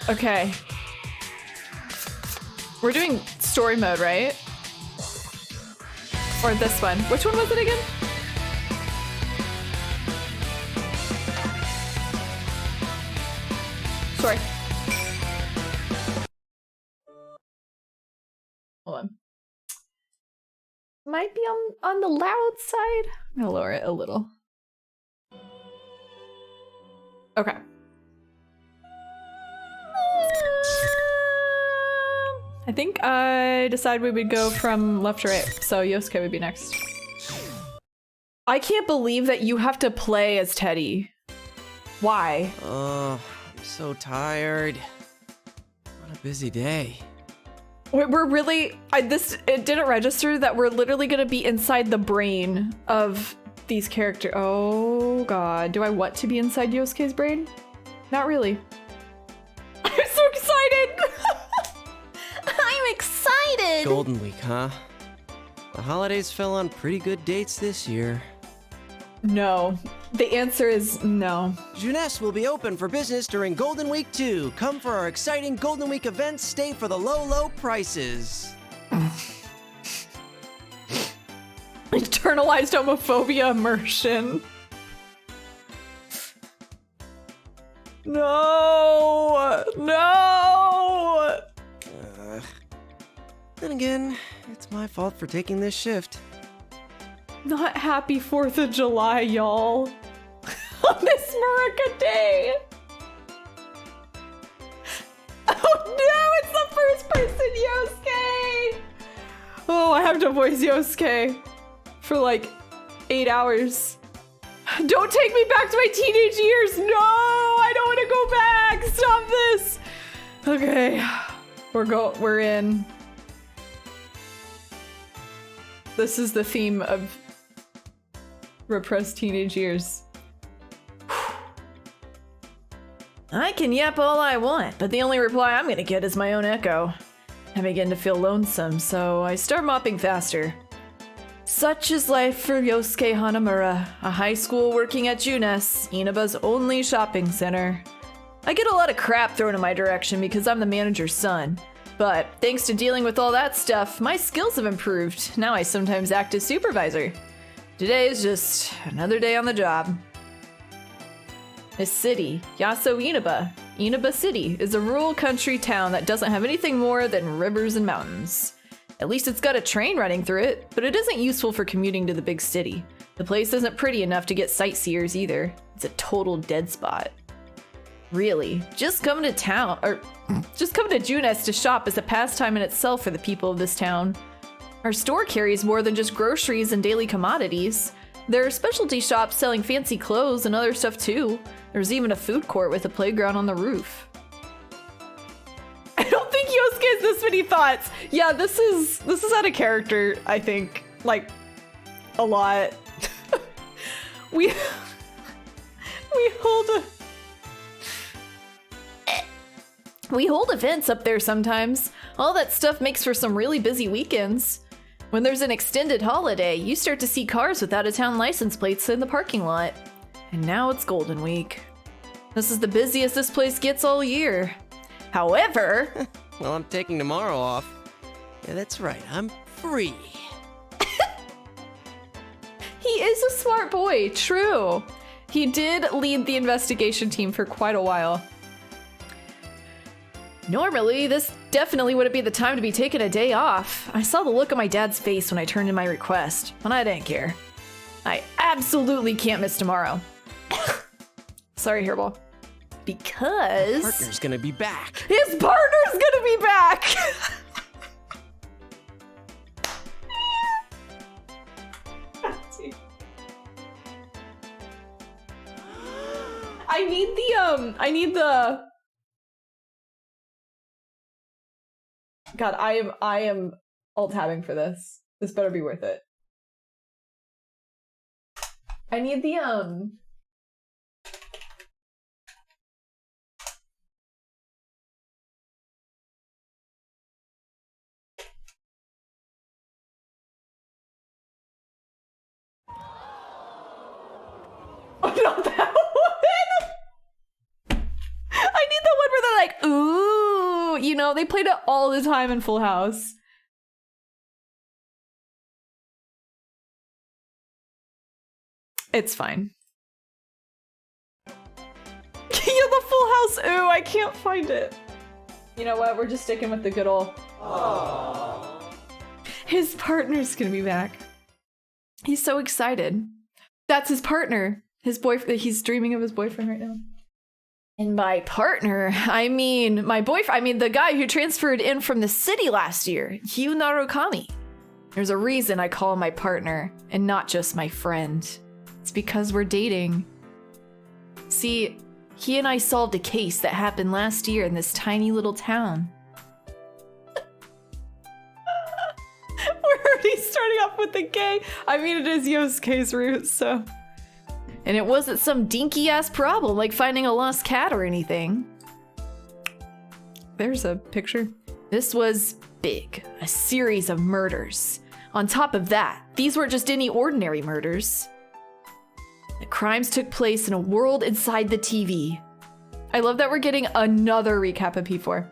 Okay. We're doing story mode, right? Or this one. Which one was it again? Sorry. Hold on. Might be on the loud side. I'm gonna lower it a little. Okay. I think I decided we would go from left to right, so Yosuke would be next. I can't believe that you have to play as Teddy. Why? Oh, I'm so tired. What a busy day. We're really, it didn't register that we're literally gonna be inside the brain of these characters. Oh God, do I want to be inside Yosuke's brain? Not really. I'm so excited! I'm excited! Golden Week, huh? The holidays fell on pretty good dates this year. No. The answer is no. Jeunesse will be open for business during Golden Week 2. Come for our exciting Golden Week events. Stay for the low, low prices. Internalized homophobia immersion. No! No! Then again, it's my fault for taking this shift. Not happy 4th of July, y'all. On this Marika day. Oh no, it's the first person Yosuke! Oh, I have to voice Yosuke for like 8 hours. Don't take me back to my teenage years! No! I don't want to go back! Stop this! Okay. We're in. This is the theme of repressed teenage years. I can yap all I want, but the only reply I'm gonna get is my own echo. I begin to feel lonesome, so I start mopping faster. Such is life for Yosuke Hanamura, a high school working at Jeunesse, Inaba's only shopping center. I get a lot of crap thrown in my direction because I'm the manager's son. But thanks to dealing with all that stuff, my skills have improved. Now I sometimes act as supervisor. Today is just another day on the job. This city, Yaso Inaba. Inaba City is a rural country town that doesn't have anything more than rivers and mountains. At least it's got a train running through it, but it isn't useful for commuting to the big city. The place isn't pretty enough to get sightseers either. It's a total dead spot. Really, just coming to Jeunesse to shop is a pastime in itself for the people of this town. Our store carries more than just groceries and daily commodities. There are specialty shops selling fancy clothes and other stuff too. There's even a food court with a playground on the roof. I don't think Yosuke has this many thoughts. Yeah, this is out of character, I think. Like, a lot. We hold events up there sometimes. All that stuff makes for some really busy weekends. When there's an extended holiday, you start to see cars with out-of-town license plates in the parking lot. And now it's Golden Week. This is the busiest this place gets all year. However... Well, I'm taking tomorrow off. Yeah, that's right, I'm free. He is a smart boy, true. He did lead the investigation team for quite a while. Normally, this definitely wouldn't be the time to be taking a day off. I saw the look on my dad's face when I turned in my request, and I didn't care. I absolutely can't miss tomorrow. Sorry, Hairball. Because... Partner's gonna be back. His partner's gonna be back! I need the... God, I am alt-tabbing for this. This better be worth it. I need the, Oh, not that one! I need the one where they're like, ooh! you know, they played it all the time in Full House. It's fine. Yeah, the Full House. Ooh, I can't find it. You know what? We're just sticking with the good old. Aww. His partner's gonna be back. He's so excited. That's his partner. His boyfriend. He's dreaming of his boyfriend right now. And by partner, I mean my boyfriend. I mean the guy who transferred in from the city last year, Hugh Narukami. There's a reason I call him my partner and not just my friend. It's because we're dating. See, he and I solved a case that happened last year in this tiny little town. We're already starting off with the gay. I mean, it is Yosuke's roots, so. And it wasn't some dinky ass problem like finding a lost cat or anything. There's a picture. This was big, a series of murders. On top of that, these weren't just any ordinary murders. The crimes took place in a world inside the TV. I love that we're getting another recap of P4.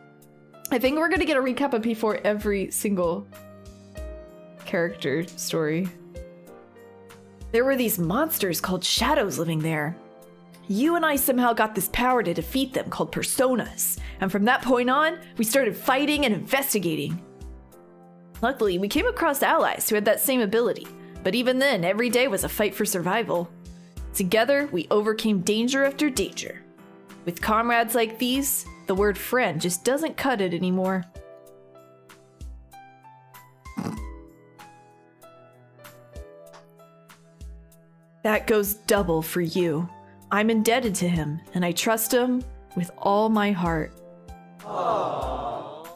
I think we're gonna get a recap of P4 every single character story. There were these monsters called shadows living there. You and I somehow got this power to defeat them called personas. And from that point on, we started fighting and investigating. Luckily, we came across allies who had that same ability. But even then, every day was a fight for survival. Together, we overcame danger after danger. With comrades like these, the word friend just doesn't cut it anymore. That goes double for you. I'm indebted to him, and I trust him with all my heart. Aww.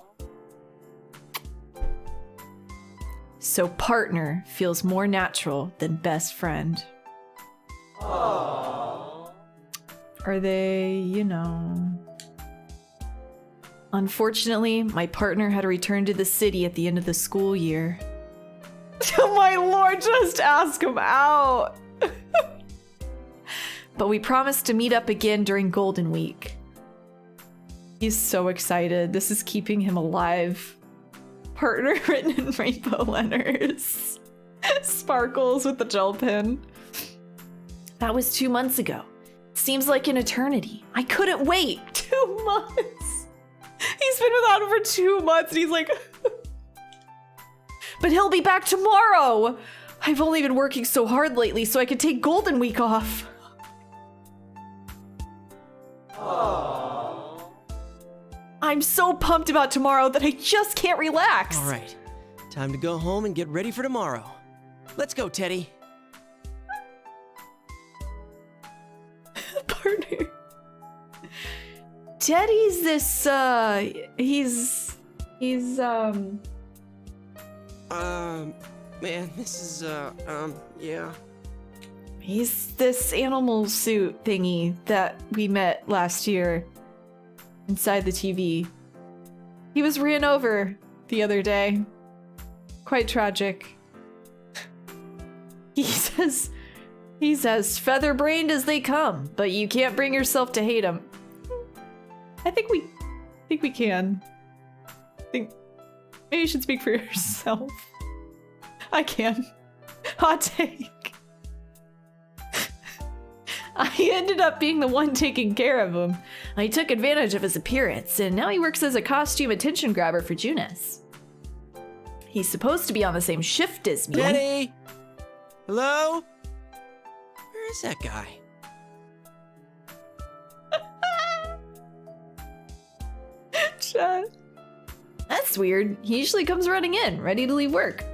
So partner feels more natural than best friend. Aww. Are they, you know... Unfortunately, my partner had to return to the city at the end of the school year. Oh my lord, just ask him out! But we promised to meet up again during Golden Week. He's so excited. This is keeping him alive. Partner written in rainbow letters. Sparkles with the gel pen. That was 2 months ago. Seems like an eternity. I couldn't wait. 2 months. He's been without him for 2 months and he's like... But he'll be back tomorrow. I've only been working so hard lately so I could take Golden Week off. Aww. I'm so pumped about tomorrow that I just can't relax. All right, time to go home and get ready for tomorrow. Let's go, Teddy. Partner. Teddy's this, man, this is, yeah. He's this animal suit thingy that we met last year inside the TV. He was ran over the other day. Quite tragic. He's as feather-brained as they come, but you can't bring yourself to hate him. I think we can. Maybe you should speak for yourself. I can. Hot take. I ended up being the one taking care of him. I took advantage of his appearance, and now he works as a costume attention grabber for Junis. He's supposed to be on the same shift as me. Teddy! Hello? Where is that guy? Chat. That's weird. He usually comes running in, ready to leave work.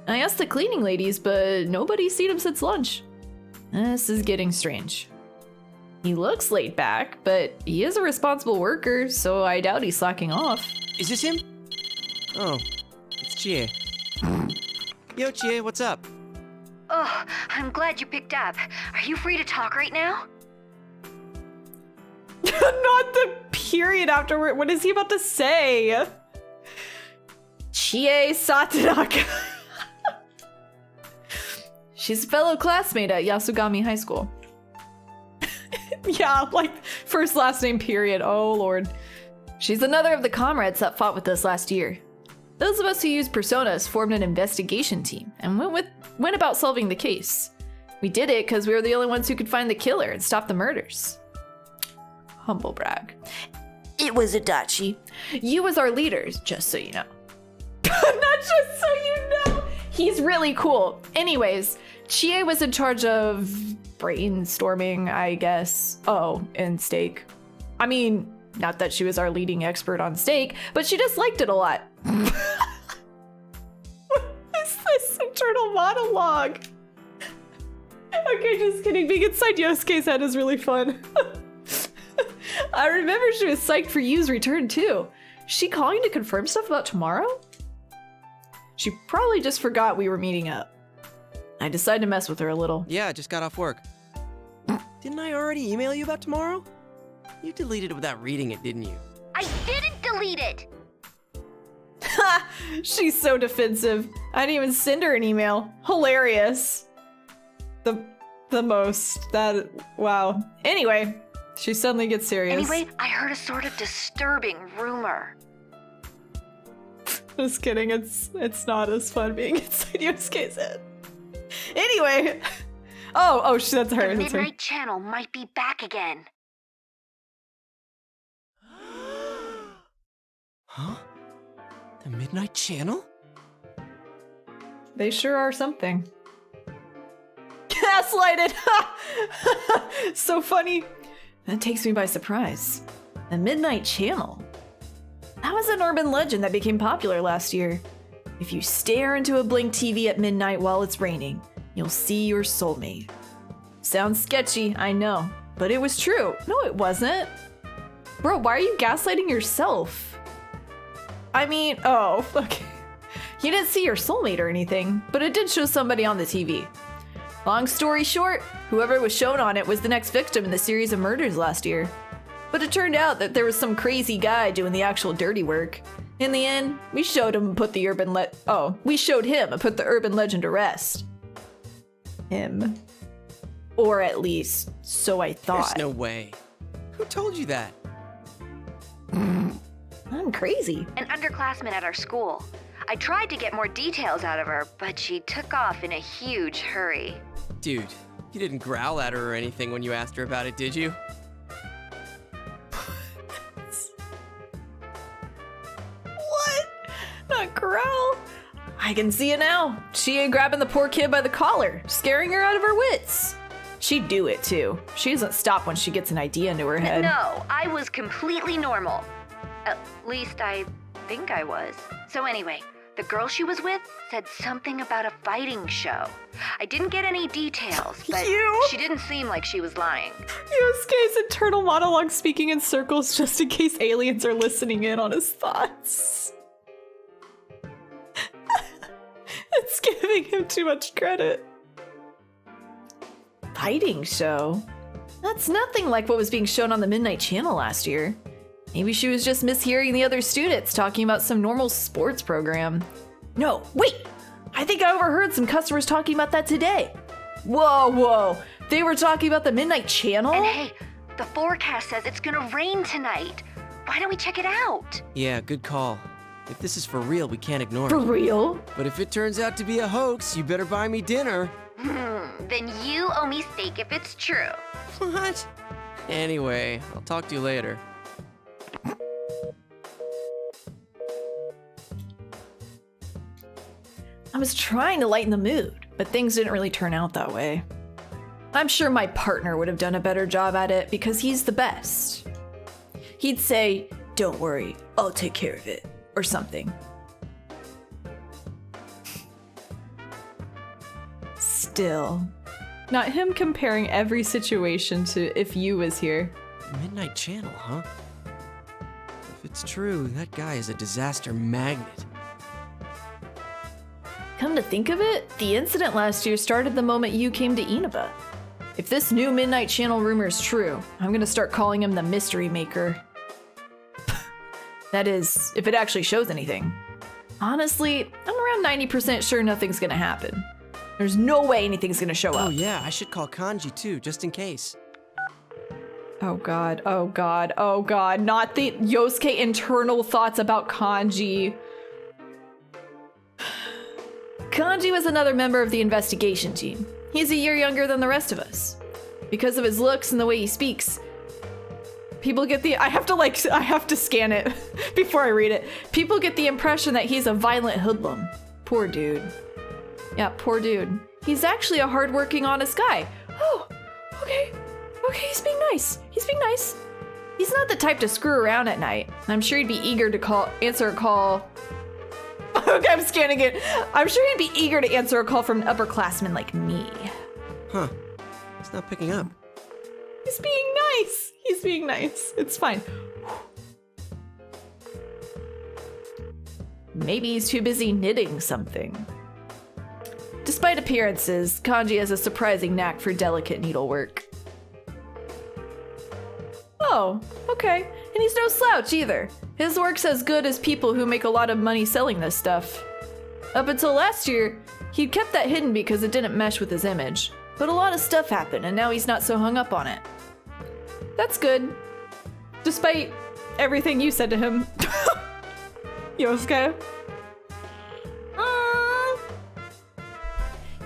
I asked the cleaning ladies, but nobody's seen him since lunch. This is getting strange. He looks laid back, but he is a responsible worker, so I doubt he's slacking off. Is this him? Oh, it's Chie. Yo, Chie, what's up? Oh, I'm glad you picked up. Are you free to talk right now? Not the period afterward. What is he about to say? Chie Satanaka. She's a fellow classmate at Yasugami High School. Yeah, like first last name period. Oh lord. She's another of the comrades that fought with us last year. Those of us who used personas formed an investigation team and went about solving the case. We did it because we were the only ones who could find the killer and stop the murders. Humble brag. It was Adachi. You was our leaders, just so you know. Not just so you know. He's really cool. Anyways, Chie was in charge of brainstorming, I guess. Oh, and steak. I mean, not that she was our leading expert on steak, but she just liked it a lot. What is this internal monologue? Okay, just kidding. Being inside Yosuke's head is really fun. I remember she was psyched for Yu's return too. She calling to confirm stuff about tomorrow? She probably just forgot we were meeting up. I decided to mess with her a little. Yeah, I just got off work. Didn't I already email you about tomorrow? You deleted it without reading it, didn't you? I didn't delete it! Ha! She's so defensive. I didn't even send her an email. Hilarious. The most. That, wow. Anyway, she suddenly gets serious. Anyway, I heard a sort of disturbing rumor. Just kidding, it's not as fun being inside Yosuke's head. Anyway. Oh, that's her. The That's her. Midnight Channel might be back again. Huh? The Midnight Channel? They sure are something. Gaslighted! So funny. That takes me by surprise. The Midnight Channel. That was an urban legend that became popular last year. If you stare into a blink TV at midnight while it's raining, you'll see your soulmate. Sounds sketchy, I know, but it was true. No, it wasn't. Bro, why are you gaslighting yourself? I mean, oh, okay. You didn't see your soulmate or anything, but it did show somebody on the TV. Long story short, whoever was shown on it was the next victim in the series of murders last year. But it turned out that there was some crazy guy doing the actual dirty work. In the end, we showed him and put the urban legend to rest. Him. Or at least, so I thought. There's no way. Who told you that? I'm crazy. An underclassman at our school. I tried to get more details out of her, but she took off in a huge hurry. Dude, you didn't growl at her or anything when you asked her about it, did you? What? Not growl? I can see it now. She ain't grabbing the poor kid by the collar, scaring her out of her wits. She'd do it too. She doesn't stop when she gets an idea into her head. No, I was completely normal. At least I think I was. So anyway, the girl she was with said something about a fighting show. I didn't get any details, but she didn't seem like she was lying. Yosuke's internal monologue speaking in circles just in case aliens are listening in on his thoughts. It's giving him too much credit. Fighting show? That's nothing like what was being shown on the Midnight Channel last year. Maybe she was just mishearing the other students talking about some normal sports program. No, wait! I think I overheard some customers talking about that today. Whoa. They were talking about the Midnight Channel? And hey, the forecast says it's gonna rain tonight. Why don't we check it out? Yeah, good call. If this is for real, we can't ignore For it. real? But if it turns out to be a hoax, you better buy me dinner. Then you owe me steak if it's true. What? Anyway, I'll talk to you later. I was trying to lighten the mood, but things didn't really turn out that way. I'm sure my partner would have done a better job at it because he's the best. He'd say, "Don't worry, I'll take care of it," or something. Still, not him comparing every situation to if you was here. Midnight Channel, huh? If it's true, that guy is a disaster magnet. Come to think of it, the incident last year started the moment you came to Inaba. If this new Midnight Channel rumor is true, I'm gonna start calling him the Mystery Maker. That is, if it actually shows anything. Honestly, I'm around 90% sure nothing's gonna happen. There's no way anything's gonna show Oh up. yeah, I should call Kanji too, just in case. Oh god, oh god, oh god. Not the Yosuke internal thoughts about Kanji. Kanji was another member of the investigation team. He's a year younger than the rest of us. Because of his looks and the way he speaks, people get the— I have to scan it before I read it. People get the impression that he's a violent hoodlum. Poor dude. Yeah, poor dude. He's actually a hardworking, honest guy. Oh, okay. Okay, he's being nice. He's being nice. He's not the type to screw around at night. I'm sure he'd be eager to answer a call. Okay, I'm scanning it. I'm sure he'd be eager to answer a call from an upperclassman like me. Huh. It's not picking up. He's being nice. He's being nice. It's fine. Maybe he's too busy knitting something. Despite appearances, Kanji has a surprising knack for delicate needlework. Oh, okay. And he's no slouch either. His work's as good as people who make a lot of money selling this stuff. Up until last year, he'd kept that hidden because it didn't mesh with his image. But a lot of stuff happened, and now he's not so hung up on it. That's good. Despite everything you said to him. Yosuke.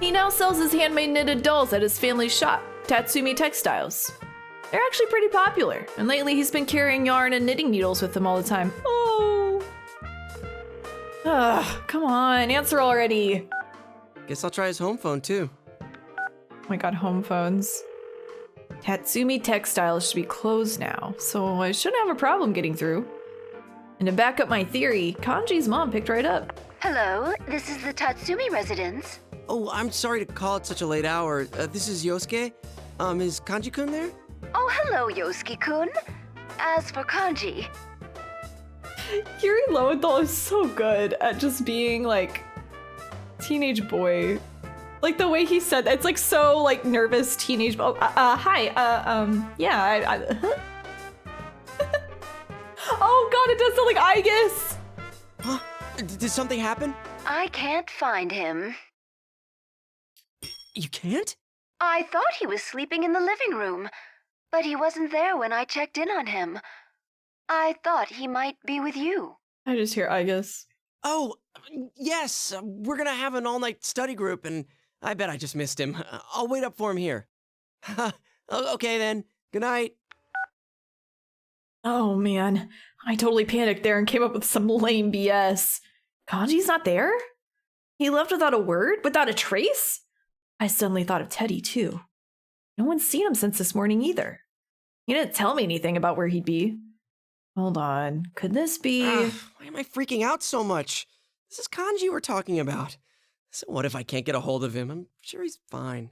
He now sells his handmade knitted dolls at his family's shop, Tatsumi Textiles. They're actually pretty popular, and lately he's been carrying yarn and knitting needles with him all the time. Oh. Ugh, come on, answer already. Guess I'll try his home phone too. Oh my god, home phones. Tatsumi Textiles should be closed now, so I shouldn't have a problem getting through. And to back up my theory, Kanji's mom picked right up. Hello, this is the Tatsumi residence. Oh, I'm sorry to call at such a late hour. This is Yosuke. Is Kanji-kun there? Oh, hello, Yosuke-kun. As for Kanji, Yuri Lowenthal is so good at just being like teenage boy. Like the way he said that, it's like so like nervous teenage. Oh, hi. Yeah. Oh god, it does sound like Igus. Huh? Did something happen? I can't find him. You can't? I thought he was sleeping in the living room, but he wasn't there when I checked in on him. I thought he might be with you. I just hear Igus. Oh, yes. We're gonna have an all-night study group, and I bet I just missed him. I'll wait up for him here. Okay then. Good night. Oh man, I totally panicked there and came up with some lame BS. Kanji's not there? He left without a word? Without a trace? I suddenly thought of Teddy too. No one's seen him since this morning either. He didn't tell me anything about where he'd be. Hold on, could this be— Why am I freaking out so much? This is Kanji we're talking about. So what if I can't get a hold of him? I'm sure he's fine.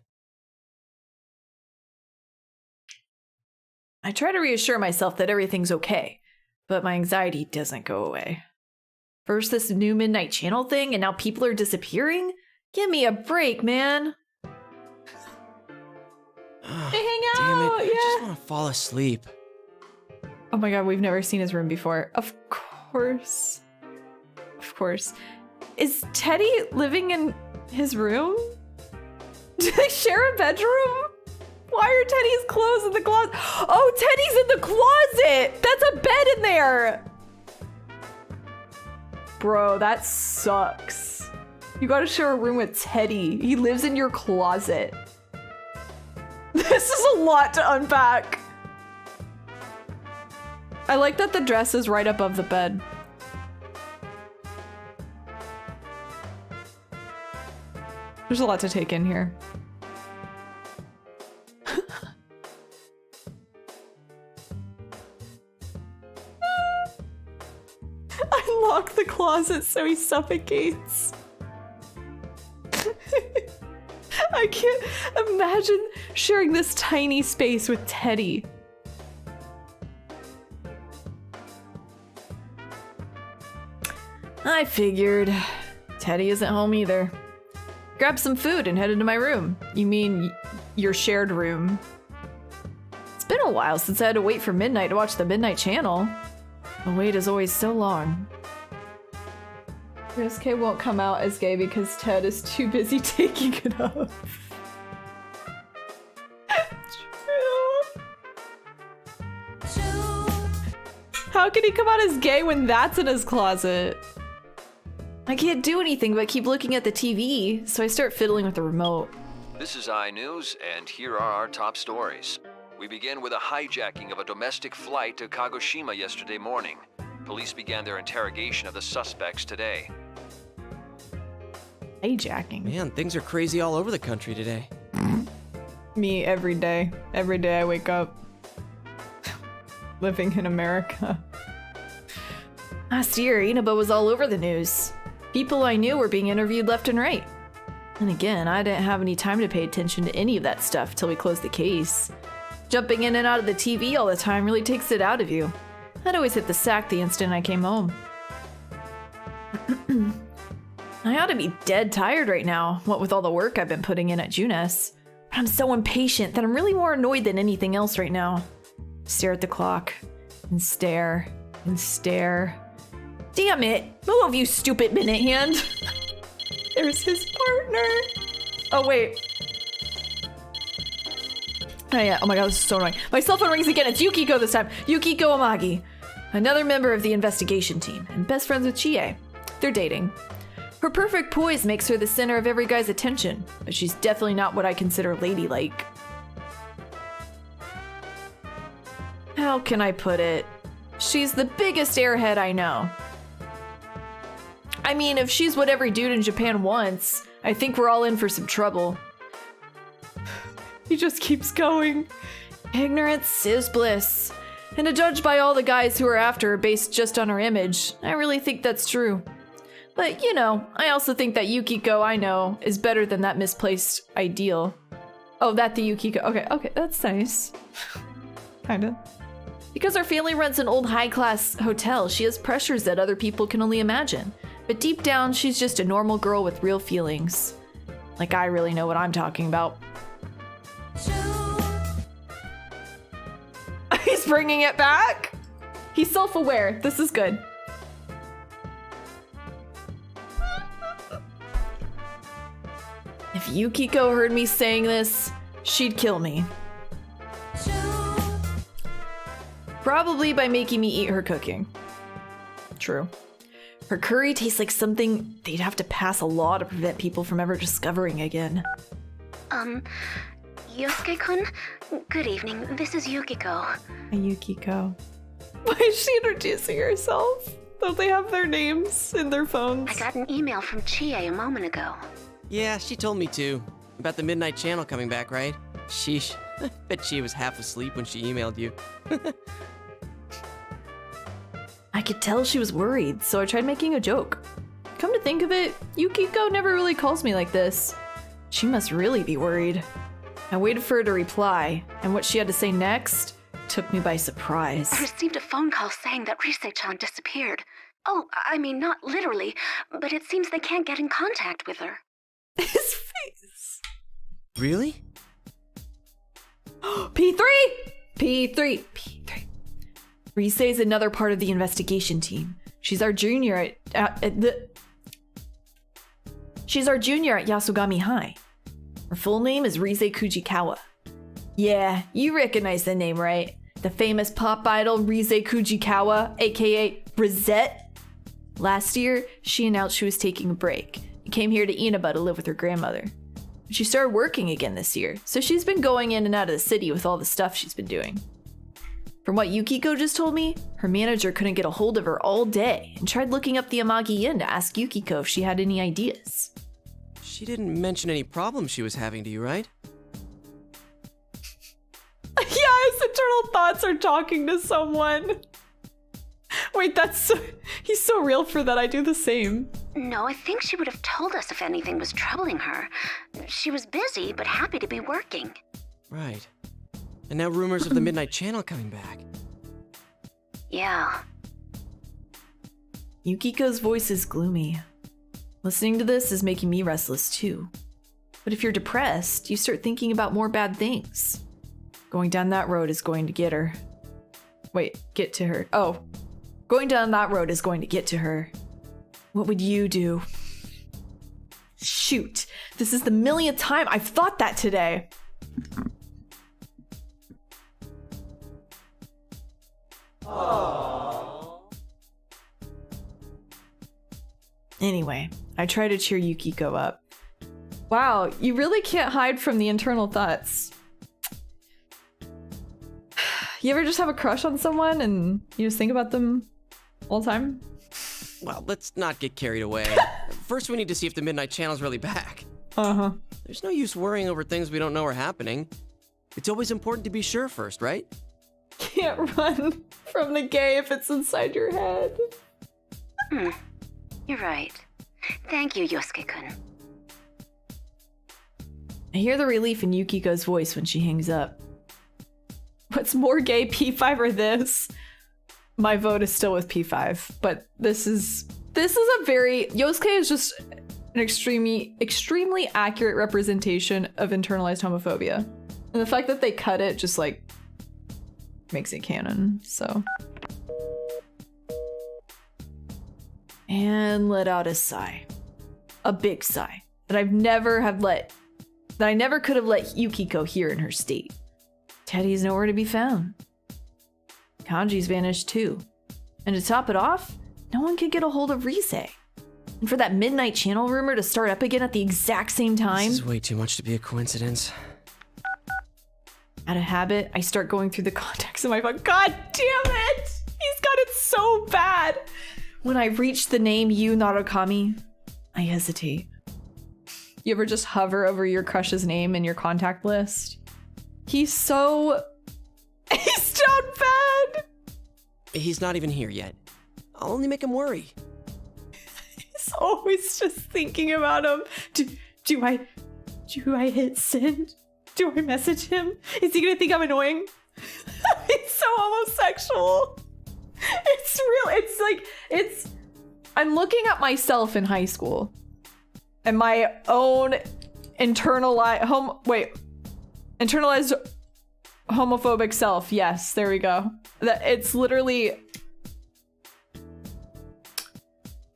I try to reassure myself that everything's okay, but my anxiety doesn't go away. First this new Midnight Channel thing, and now people are disappearing? Give me a break, man. They hang out, Damn it, yeah. I just want to fall asleep. Oh my god, we've never seen his room before. Of course. Of course. Is Teddy living in his room? Do they share a bedroom? Why are Teddy's clothes in the closet? Oh, Teddy's in the closet! That's a bed in there! Bro, that sucks. You gotta share a room with Teddy. He lives in your closet. This is a lot to unpack. I like that the dress is right above the bed. There's a lot to take in here. Unlock the closet so he suffocates. I can't imagine sharing this tiny space with Teddy. I figured. Teddy isn't home either. Grabbed some food and headed to my room. You mean your shared room? It's been a while since I had to wait for midnight to watch the Midnight Channel. The wait is always so long. Yosuke won't come out as gay because Ted is too busy taking it off. True. How can he come out as gay when that's in his closet? I can't do anything but keep looking at the TV, so I start fiddling with the remote. This is iNews, and here are our top stories. We begin with a hijacking of a domestic flight to Kagoshima yesterday morning. Police began their interrogation of the suspects today. Hijacking? Man, things are crazy all over the country today. Me every day. Every day I wake up. Living in America. Last year, Inaba was all over the news. People I knew were being interviewed left and right. And again, I didn't have any time to pay attention to any of that stuff till we closed the case. Jumping in and out of the TV all the time really takes it out of you. I'd always hit the sack the instant I came home. I ought to be dead tired right now, what with all the work I've been putting in at Junes. But I'm so impatient that I'm really more annoyed than anything else right now. Stare at the clock, and stare, and stare. Damn it! Move, you stupid minute hand! There's his partner! Oh, wait. Oh yeah, oh my god, this is so annoying. My cell phone rings again, it's Yukiko this time. Yukiko Amagi. Another member of the investigation team, and best friends with Chie. They're dating. Her perfect poise makes her the center of every guy's attention, but she's definitely not what I consider ladylike. How can I put it? She's the biggest airhead I know. I mean, if she's what every dude in Japan wants, I think we're all in for some trouble. He just keeps going. Ignorance is bliss. And to judge by all the guys who are after her based just on her image, I really think that's true. But, you know, I also think that Yukiko I know is better than that misplaced ideal. Oh, that the Yukiko. Okay, that's nice. Kinda. Because her family runs an old high-class hotel, she has pressures that other people can only imagine. But deep down, she's just a normal girl with real feelings. Like I really know what I'm talking about. He's bringing it back? He's self-aware. This is good. If Yukiko heard me saying this, she'd kill me. Probably by making me eat her cooking. True. Her curry tastes like something they'd have to pass a law to prevent people from ever discovering again. Yosuke-kun? Good evening, this is Yukiko. Hi, Yukiko. Why is she introducing herself? Don't they have their names in their phones? I got an email from Chie a moment ago. Yeah, she told me too. About the Midnight Channel coming back, right? Sheesh. Bet she was half asleep when she emailed you. I could tell she was worried, so I tried making a joke. Come to think of it, Yukiko never really calls me like this. She must really be worried. I waited for her to reply, and what she had to say next took me by surprise. I received a phone call saying that Rise-chan disappeared. Oh, I mean, not literally, but it seems they can't get in contact with her. His face. Really? P3! P3! Rise is another part of the investigation team. She's our junior at Yasogami High. Her full name is Rise Kujikawa. Yeah, you recognize the name, right? The famous pop idol Rise Kujikawa, aka Rosette. Last year, she announced she was taking a break and came here to Inaba to live with her grandmother. She started working again this year, so she's been going in and out of the city with all the stuff she's been doing. From what Yukiko just told me, her manager couldn't get a hold of her all day and tried looking up the Amagi Inn to ask Yukiko if she had any ideas. She didn't mention any problems she was having to you, right? Yeah, his internal thoughts are talking to someone. Wait, he's so real for that. I do the same. No, I think she would have told us if anything was troubling her. She was busy, but happy to be working. Right. And now rumors of the Midnight Channel coming back. Yeah. Yukiko's voice is gloomy. Listening to this is making me restless too. But if you're depressed, you start thinking about more bad things. Going down that road is going to get her. Wait, get to her. Oh. Going down that road is going to get to her. What would you do? Shoot. This is the millionth time I've thought that today. Aww. Anyway, I try to cheer Yukiko up. Wow, you really can't hide from the internal thoughts. You ever just have a crush on someone and you just think about them all the time? Well, let's not get carried away. First, we need to see if the Midnight Channel's really back. Uh-huh. There's no use worrying over things we don't know are happening. It's always important to be sure first, right? Can't run from the gay if it's inside your head. You're right. Thank you, Yosuke-kun. I hear the relief in Yukiko's voice when she hangs up. What's more gay, P5 or this? My vote is still with P5, but this is a very... Yosuke is just an extremely accurate representation of internalized homophobia. And the fact that they cut it just, like, makes it canon, so... And let out a sigh. A big sigh. That I never could have let Yukiko hear in her state. Teddy's nowhere to be found. Kanji's vanished too. And to top it off, no one could get a hold of Rise. And for that Midnight Channel rumor to start up again at the exact same time... This is way too much to be a coincidence. Out of habit, I start going through the contacts in my phone. God damn it! He's got it so bad! When I reach the name Yu Narukami, I hesitate. You ever just hover over your crush's name in your contact list? He's down bad! He's not even here yet. I'll only make him worry. He's always just thinking about him. Do I hit send? Do I message him? Is he gonna think I'm annoying? He's so homosexual. It's real. I'm looking at myself in high school and my own internalized homophobic self. Yes, there we go. It's literally,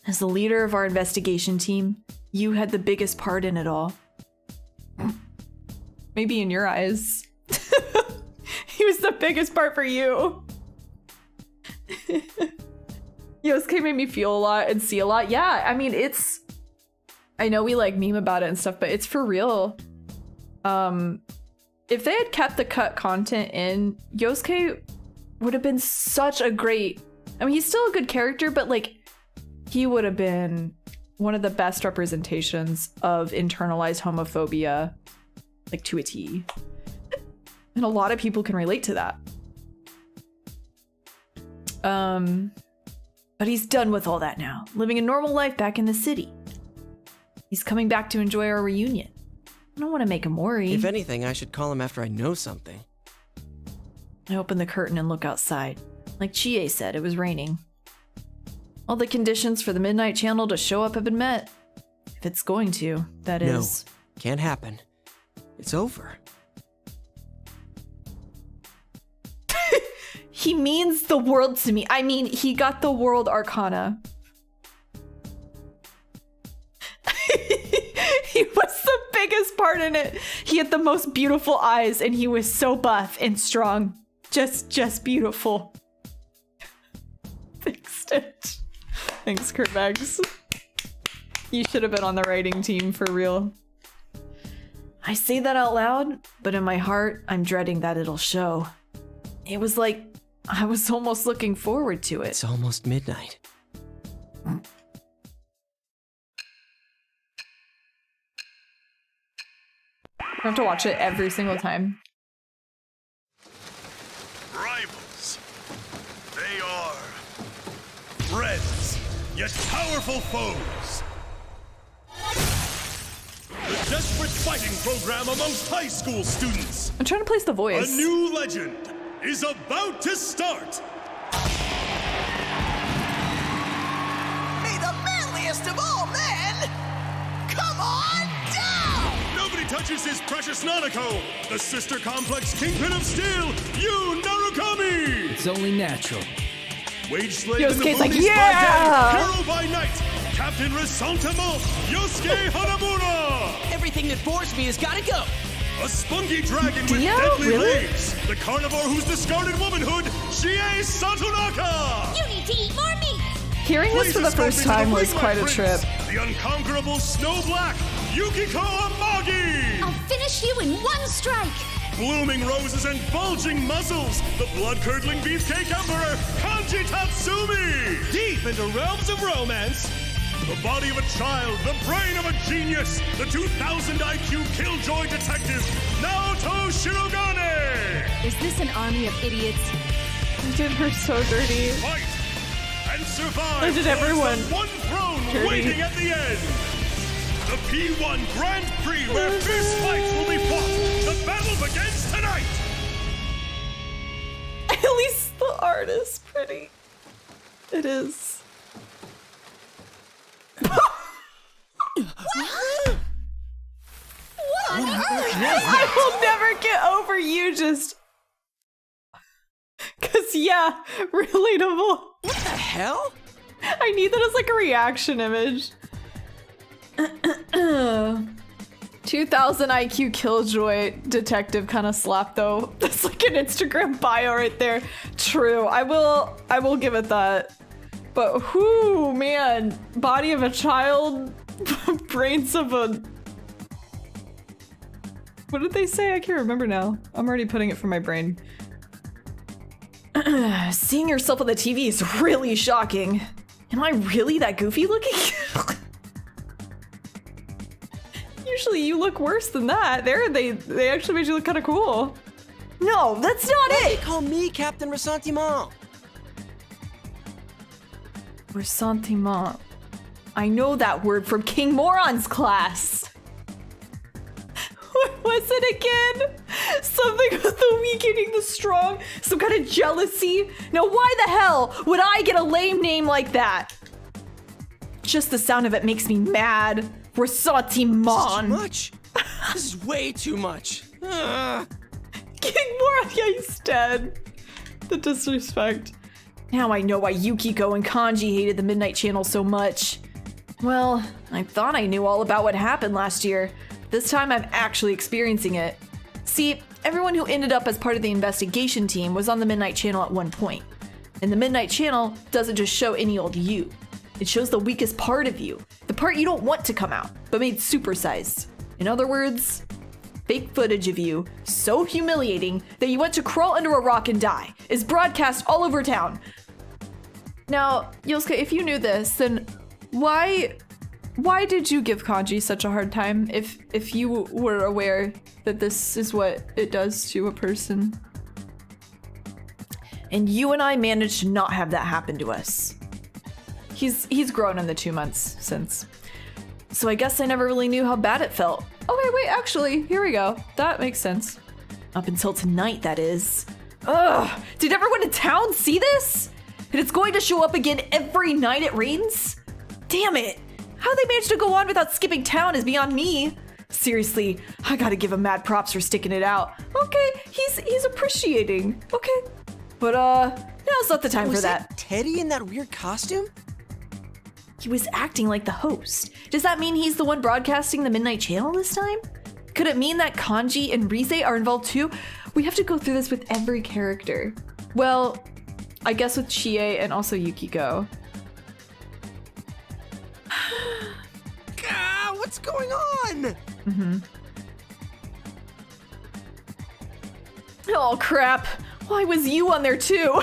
as the leader of our investigation team, you had the biggest part in it all. Maybe in your eyes. He was the biggest part for you. Yosuke made me feel a lot and see a lot. Yeah, I mean, I know we like meme about it and stuff, but it's for real. If they had kept the cut content in, Yosuke would have been such a great... I mean, he's still a good character, but like, he would have been one of the best representations of internalized homophobia, like to a T. And a lot of people can relate to that. But he's done with all that now, living a normal life back in the city. He's coming back to enjoy our reunion. I don't want to make him worry. If anything, I should call him after I know something. I open the curtain and look outside. Like Chie said, it was raining. All the conditions for the Midnight Channel to show up have been met. If it's going to, that is. No, can't happen. It's over. He means the world to me. I mean, he got the world arcana. He was the biggest part in it. He had the most beautiful eyes and he was so buff and strong. Just beautiful. Fixed it. Thanks, Kurt Beggs. You should have been on the writing team for real. I say that out loud, but in my heart, I'm dreading that it'll show. It was like I was almost looking forward to it. It's almost midnight. I have to watch it every single time. Rivals. They are friends, yet powerful foes. The desperate fighting program amongst high school students. I'm trying to place the voice. A new legend is about to start. May the manliest of all men come on down! Nobody touches his precious Nanako, the sister complex kingpin of steel, Yu Narukami! It's only natural. Wage slave in the Yosuke's like, movies yeah! by day, hero by night, Captain Ressentiment, Yosuke Hanamura! Everything that bores me has gotta go. A spunky dragon with Dio? deadly Really? legs, the carnivore who's discarded womanhood, Chie Satonaka! You need to eat more meat! Hearing this for the first time was quite a trip. The unconquerable Snow Black, Yukiko Amagi! I'll finish you in one strike! Blooming roses and bulging muzzles, the blood-curdling beefcake emperor, Kanji Tatsumi! Deep into realms of romance, The body of a child, the brain of a genius, the 2000 IQ killjoy detective, Naoto Shirogane! Is this an army of idiots? I did her so dirty. Fight and survive. I did everyone towards the one throne dirty. waiting at the end. The P1 Grand Prix where fierce fights will be fought. The battle begins tonight. At least the art is pretty. It is. I will never get over you just. Cause yeah, relatable. What the hell? I need that as like a reaction image. 2000 IQ killjoy detective kind of slap though. That's like an Instagram bio right there. True, I will give it that. But whoo, man, body of a child, brains of a. What did they say? I can't remember now. I'm already putting it from my brain. Seeing yourself on the TV is really shocking. Am I really that goofy looking? Usually you look worse than that. They actually made you look kind of cool. No, that's not They it. call me Captain Ressentiment. Ressentiment. I know that word from King Moron's class. What was it again? Something with the weak eating the strong? Some kind of jealousy? Now why the hell would I get a lame name like that? Just the sound of it makes me mad. Ressentiment. Too much. This is way too much. King Moron, yeah, he's dead. The disrespect. Now I know why Yukiko and Kanji hated the Midnight Channel so much. Well, I thought I knew all about what happened last year. This time I'm actually experiencing it. See, everyone who ended up as part of the investigation team was on the Midnight Channel at one point. And the Midnight Channel doesn't just show any old you. It shows the weakest part of you. The part you don't want to come out, but made supersized. In other words, fake footage of you, so humiliating that you want to crawl under a rock and die, is broadcast all over town. Now, Yosuke, if you knew this, then why did you give Kanji such a hard time if you were aware that this is what it does to a person? And you and I managed to not have that happen to us. He's grown in the 2 months since. So I guess I never really knew how bad it felt. Okay, wait, actually, here we go. That makes sense. Up until tonight, that is. Ugh, did everyone in town see this? And it's going to show up again every night it rains? Damn it. How they managed to go on without skipping town is beyond me. Seriously, I gotta give him mad props for sticking it out. Okay, he's appreciating. Okay. But now's not the time for Was that. Teddy in that weird costume? He was acting like the host. Does that mean he's the one broadcasting the Midnight Channel this time? Could it mean that Kanji and Rise are involved too? We have to go through this with every character. Well, I guess with Chie and also Yukiko. What's going on? Oh crap, why was you on there too?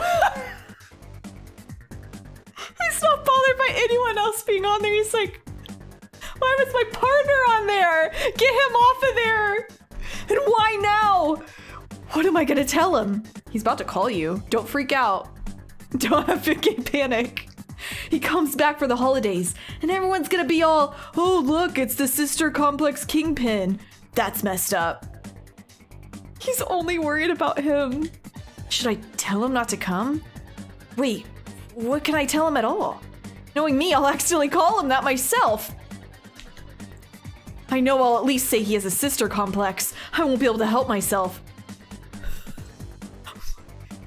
He's not bothered by anyone else being on there. He's like, why was my partner on there? Get him off of there. And why now? What am I gonna tell him? He's about to call you. Don't freak out. Don't have to get panic. He comes back for the holidays and everyone's gonna be all, oh look, it's the sister complex kingpin. That's messed up. He's only worried about him. Should I tell him not to come? Wait, what can I tell him at all? Knowing me, I'll accidentally call him that myself. I know I'll at least say he has a sister complex. I won't be able to help myself.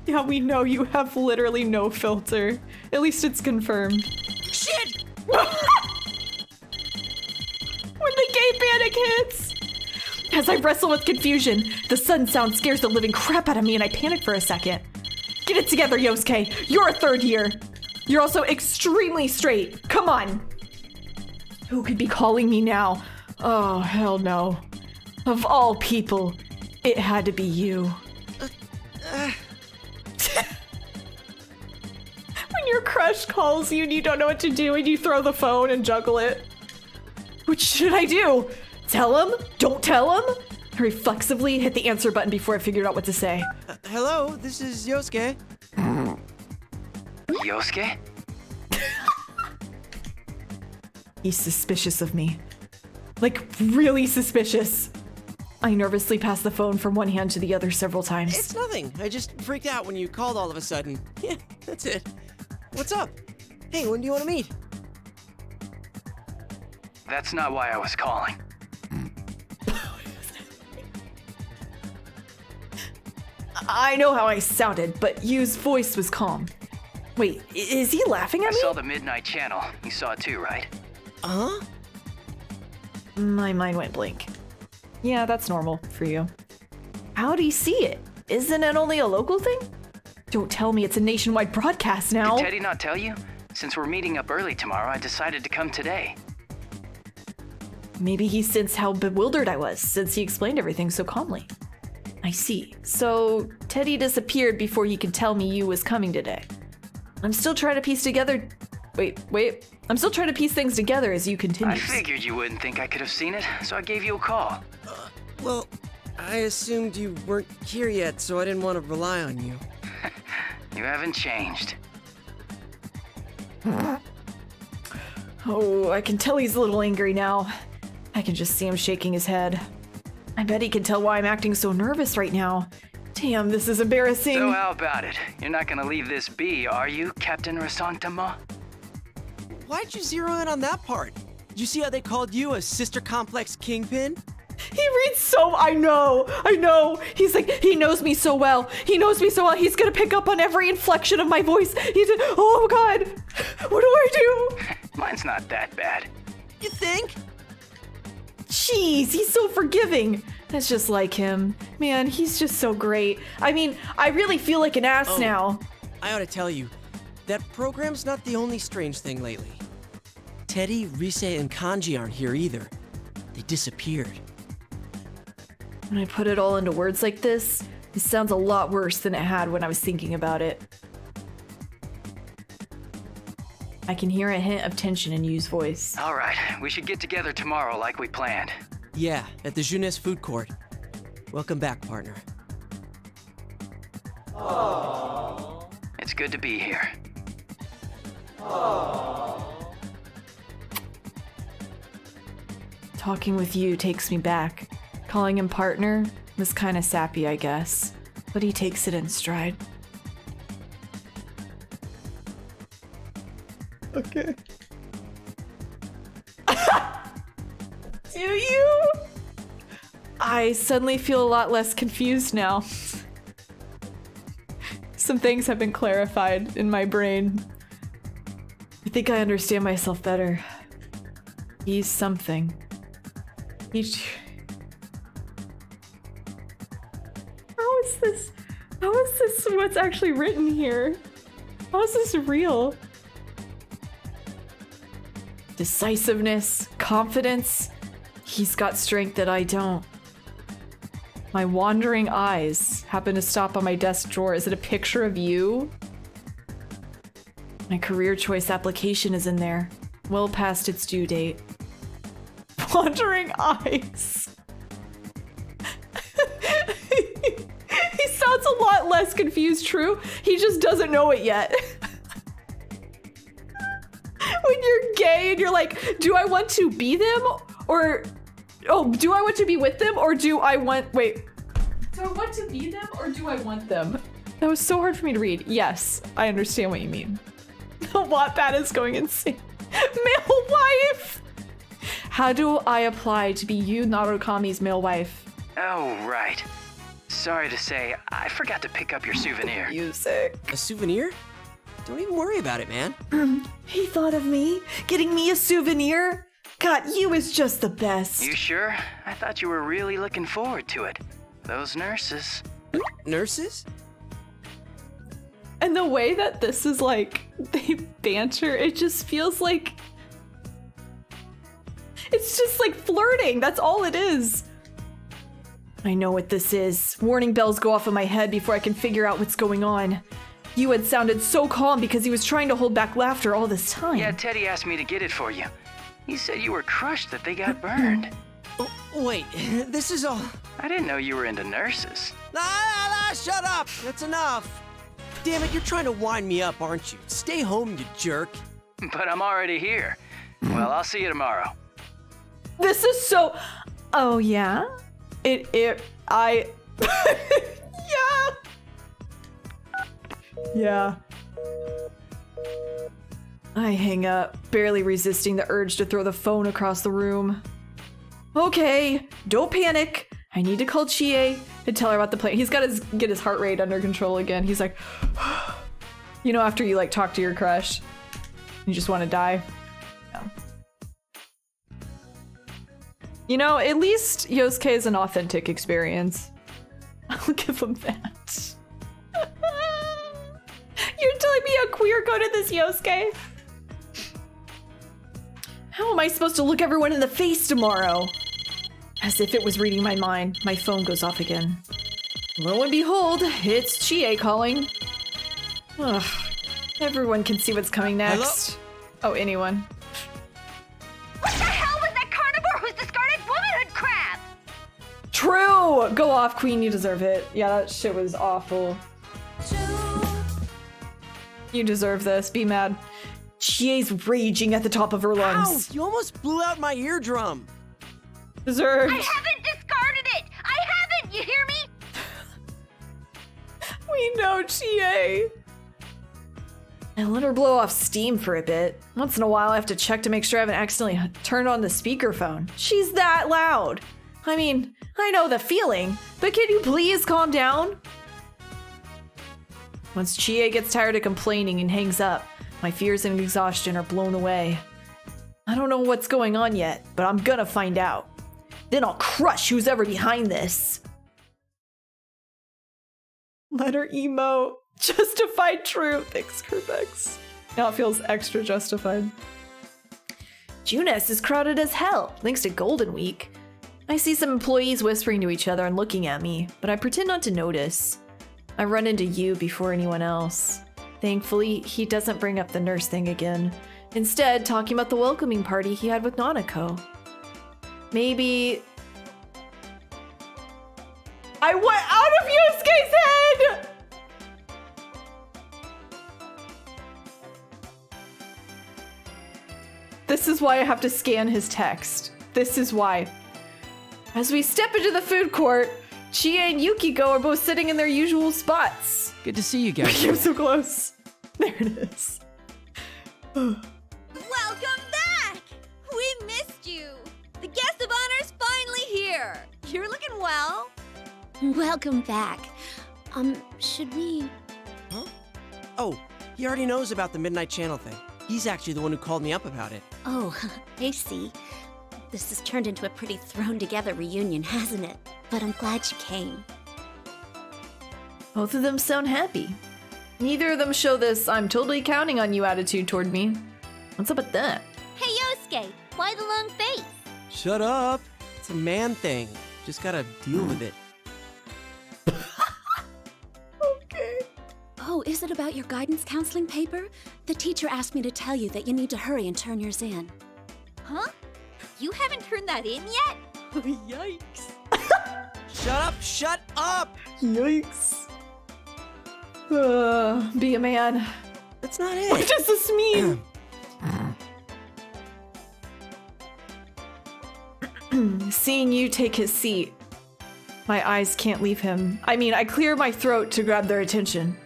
Yeah, we know you have literally no filter. At least it's confirmed. Shit! When the gay panic hits! As I wrestle with confusion, the sudden sound scares the living crap out of me and I panic for a second. Get it together, Yosuke. You're a third year. You're also extremely straight. Come on. Who could be calling me now? Oh, hell no. Of all people, it had to be you. When your crush calls you and you don't know what to do and you throw the phone and juggle it. What should I do? Tell him? Don't tell him? I reflexively hit the answer button before I figured out what to say. Hello, this is Yosuke. Yosuke? He's suspicious of me. Like, really suspicious. I nervously passed the phone from one hand to the other several times. It's nothing. I just freaked out when you called all of a sudden. Yeah, that's it. What's up? Hey, when do you want to meet? That's not why I was calling. I know how I sounded, but Yu's voice was calm. Wait, is he laughing at me? I saw the Midnight Channel. You saw it too, right? Huh? My mind went blank. Yeah, that's normal for you. How'd he see it? Isn't it only a local thing? Don't tell me it's a nationwide broadcast now. Did Teddy not tell you? Since we're meeting up early tomorrow, I decided to come today. Maybe he sensed how bewildered I was since he explained everything so calmly. I see. So Teddy disappeared before he could tell me you was coming today. I'm still trying to piece together... Wait. I'm still trying to piece things together as you continue. I figured you wouldn't think I could have seen it, so I gave you a call. Well, I assumed you weren't here yet, so I didn't want to rely on you. You haven't changed. Oh, I can tell he's a little angry now. I can just see him shaking his head. I bet he can tell why I'm acting so nervous right now. Damn, this is embarrassing. So how about it? You're not gonna leave this be, are you, Captain Rasantama? Why'd you zero in on that part? Did you see how they called you a sister complex kingpin? He reads so... I know. He's like, he knows me so well. He's gonna pick up on every inflection of my voice. He did... Oh, God. What do I do? Mine's not that bad. You think? Jeez, he's so forgiving. That's just like him. Man, he's just so great. I mean, I really feel like an ass now. I ought to tell you, that program's not the only strange thing lately. Teddy, Rise, and Kanji aren't here either. They disappeared. When I put it all into words like this, it sounds a lot worse than it had when I was thinking about it. I can hear a hint of tension in Yu's voice. All right, we should get together tomorrow like we planned. Yeah, at the Jeunesse food court. Welcome back, partner. Aww. It's good to be here. Aww. Talking with you takes me back. Calling him partner was kind of sappy, I guess, but he takes it in stride. Okay. Do you? I suddenly feel a lot less confused now. Some things have been clarified in my brain. I think I understand myself better. He's something. How is this what's actually written here? How is this real? Decisiveness, confidence. He's got strength that I don't. My wandering eyes happen to stop on my desk drawer. Is it a picture of you? My career choice application is in there, well past its due date. Wandering eyes. He sounds a lot less confused, true? He just doesn't know it yet. When you're gay and you're like, do I want to be them? Or, oh, do I want to be with them? Or do I want, wait. Do I want to be them or do I want them? That was so hard for me to read. Yes, I understand what you mean. The Wattpad is going insane. Male wife! How do I apply to be Yu Narukami's male wife? Oh, right. Sorry to say, I forgot to pick up your souvenir. Music. A souvenir? Don't even worry about it, man. He thought of me? Getting me a souvenir? God, you is just the best. You sure? I thought you were really looking forward to it. Those nurses. Nurses? And the way that this is like, they banter, it just feels like... It's just like flirting, that's all it is. I know what this is. Warning bells go off in my head before I can figure out what's going on. You had sounded so calm because he was trying to hold back laughter all this time. Yeah, Teddy asked me to get it for you. He said you were crushed that they got burned. Oh, wait, this is all... I didn't know you were into nurses. Shut up! That's enough! Damn it, you're trying to wind me up, aren't you? Stay home, you jerk. But I'm already here. Well, I'll see you tomorrow. This is so... Oh, yeah? Yeah. Yeah. I hang up, barely resisting the urge to throw the phone across the room. Okay, don't panic. I need to call Chie and tell her about the plan. He's got to get his heart rate under control again. He's like, you know, after you like talk to your crush, you just want to die. Yeah. You know, at least Yosuke is an authentic experience. I'll give him that. You're telling me how queer coded this Yosuke? How am I supposed to look everyone in the face tomorrow? As if it was reading my mind, my phone goes off again. Lo and behold, it's Chie calling. Ugh. Everyone can see what's coming next. Hello? Oh, anyone. What the hell was that carnivore who's discarded womanhood crap? True! Go off, queen, you deserve it. Yeah, that shit was awful. You deserve this, be mad. Chie's raging at the top of her lungs. Ow! You almost blew out my eardrum. Deserved. I haven't discarded it! I haven't! You hear me? We know, Chie. I let her blow off steam for a bit. Once in a while, I have to check to make sure I haven't accidentally turned on the speakerphone. She's that loud. I mean, I know the feeling, but can you please calm down? Once Chie gets tired of complaining and hangs up, my fears and exhaustion are blown away. I don't know what's going on yet, but I'm gonna find out. Then I'll crush who's ever behind this. Letter emote. Justified truth. Thanks, Kerbex. Now it feels extra justified. Junes is crowded as hell, thanks to Golden Week. I see some employees whispering to each other and looking at me, but I pretend not to notice. I run into you before anyone else. Thankfully, he doesn't bring up the nurse thing again. Instead, talking about the welcoming party he had with Nanako. Maybe... I went out of Yosuke's head! This is why I have to scan his text. This is why. As we step into the food court, Chie and Yukiko are both sitting in their usual spots. Good to see you guys. You're so close. There it is. Welcome back! We missed you! The guest of honor's finally here! You're looking well. Welcome back. Should we... Huh? Oh, he already knows about the Midnight Channel thing. He's actually the one who called me up about it. Oh, I see. This has turned into a pretty thrown-together reunion, hasn't it? But I'm glad you came. Both of them sound happy. Neither of them show this "I'm totally counting on you" attitude toward me. What's up with that? Hey, Yosuke! Why the long face? Shut up. It's a man thing. Just gotta deal with it. Okay. Oh, is it about your guidance counseling paper? The teacher asked me to tell you that you need to hurry and turn yours in. Huh? You haven't turned that in yet? Yikes. Shut up! Yikes. Be a man. That's not it. What does this mean? Seeing you take his seat. My eyes can't leave him. I mean, I clear my throat to grab their attention.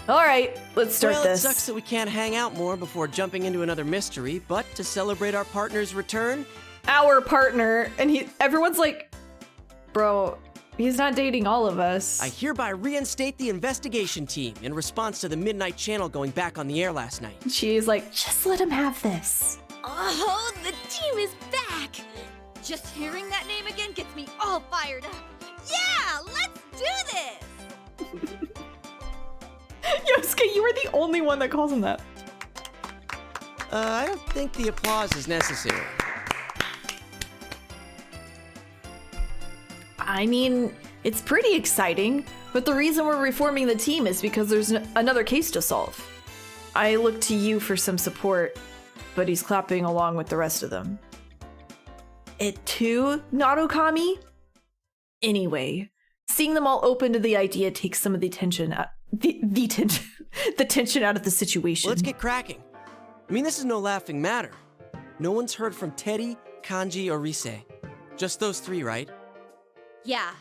All right, let's start Well, this. it sucks that we can't hang out more before jumping into another mystery, but to celebrate our partner's return... Our partner, and everyone's like, bro, he's not dating all of us. I hereby reinstate the investigation team in response to the Midnight Channel going back on the air last night. She's like, just let him have this. Oh, the team is back! Just hearing that name again gets me all fired up. Yeah, let's do this! Yosuke, you were the only one that calls him that. I don't think the applause is necessary. I mean, it's pretty exciting, but the reason we're reforming the team is because there's another case to solve. I look to you for some support, but he's clapping along with the rest of them. It too, Narukami? Anyway, seeing them all open to the idea takes some of the tension out, the tension out of the situation. Let's get cracking. I mean, this is no laughing matter. No one's heard from Teddy, Kanji, or Rise. Just those three, right? Yeah.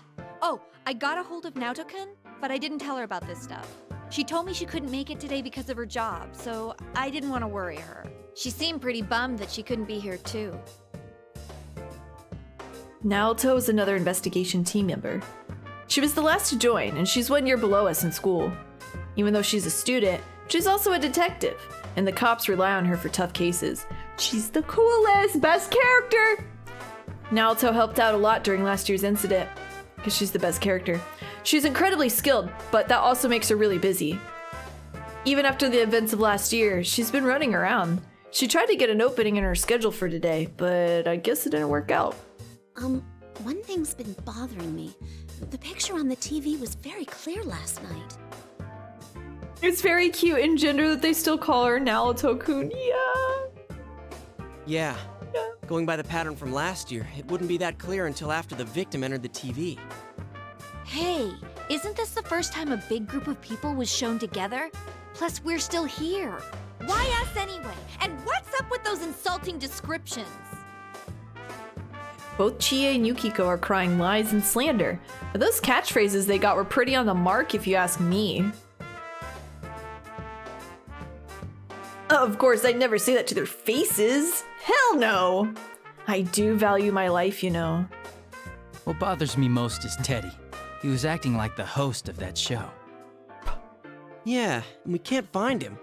Oh, I got a hold of Naoto-kun, but I didn't tell her about this stuff. She told me she couldn't make it today because of her job, so I didn't want to worry her. She seemed pretty bummed that she couldn't be here too. Naoto is another investigation team member. She was the last to join, and she's 1 year below us in school. Even though she's a student, she's also a detective, and the cops rely on her for tough cases. She's the coolest, best character! Naoto helped out a lot during last year's incident, because she's the best character. She's incredibly skilled, but that also makes her really busy. Even after the events of last year, she's been running around. She tried to get an opening in her schedule for today, but I guess it didn't work out. One thing's been bothering me. The picture on the TV was very clear last night. It's very cute in gender that they still call her Naoto-kun. Yeah. Going by the pattern from last year, it wouldn't be that clear until after the victim entered the TV. Hey, isn't this the first time a big group of people was shown together? Plus, we're still here. Why us anyway? And what's up with those insulting descriptions? Both Chie and Yukiko are crying lies and slander, but those catchphrases they got were pretty on the mark if you ask me. Of course, I'd never say that to their faces. Hell no! I do value my life, you know. What bothers me most is Teddy. He was acting like the host of that show. Yeah, and we can't find him.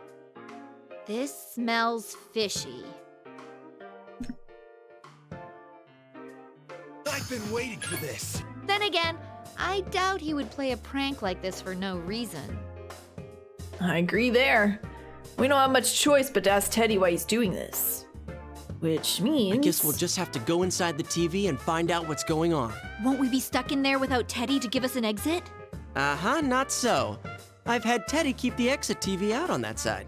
This smells fishy. I've been waiting for this. Then again, I doubt he would play a prank like this for no reason. I agree there. We don't have much choice but to ask Teddy why he's doing this. Which means... I guess we'll just have to go inside the TV and find out what's going on. Won't we be stuck in there without Teddy to give us an exit? Uh-huh, not so. I've had Teddy keep the exit TV out on that side.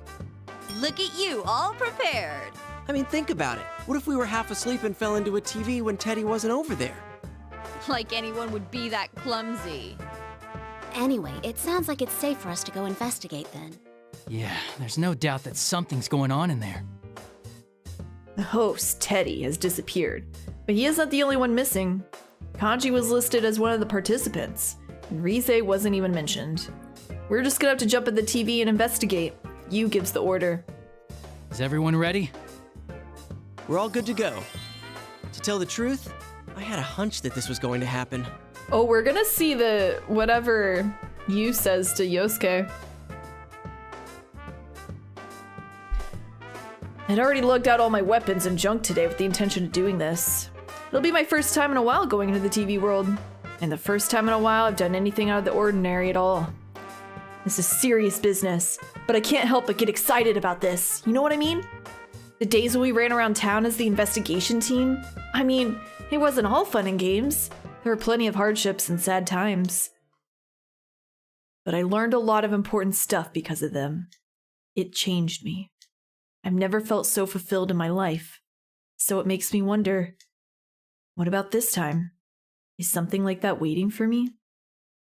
Look at you, all prepared. I mean, think about it. What if we were half asleep and fell into a TV when Teddy wasn't over there? Like anyone would be that clumsy. Anyway, it sounds like it's safe for us to go investigate then. Yeah, there's no doubt that something's going on in there. The host, Teddy, has disappeared, but he is not the only one missing. Kanji was listed as one of the participants, and Rise wasn't even mentioned. We're just gonna have to jump at the TV and investigate. Yu gives the order. Is everyone ready? We're all good to go. To tell the truth, I had a hunch that this was going to happen. Oh, we're gonna see the whatever Yu says to Yosuke. I'd already lugged out all my weapons and junk today with the intention of doing this. It'll be my first time in a while going into the TV world, and the first time in a while I've done anything out of the ordinary at all. This is serious business, but I can't help but get excited about this. You know what I mean? The days when we ran around town as the investigation team, I mean, it wasn't all fun and games. There were plenty of hardships and sad times. But I learned a lot of important stuff because of them. It changed me. I've never felt so fulfilled in my life. So it makes me wonder, what about this time? Is something like that waiting for me?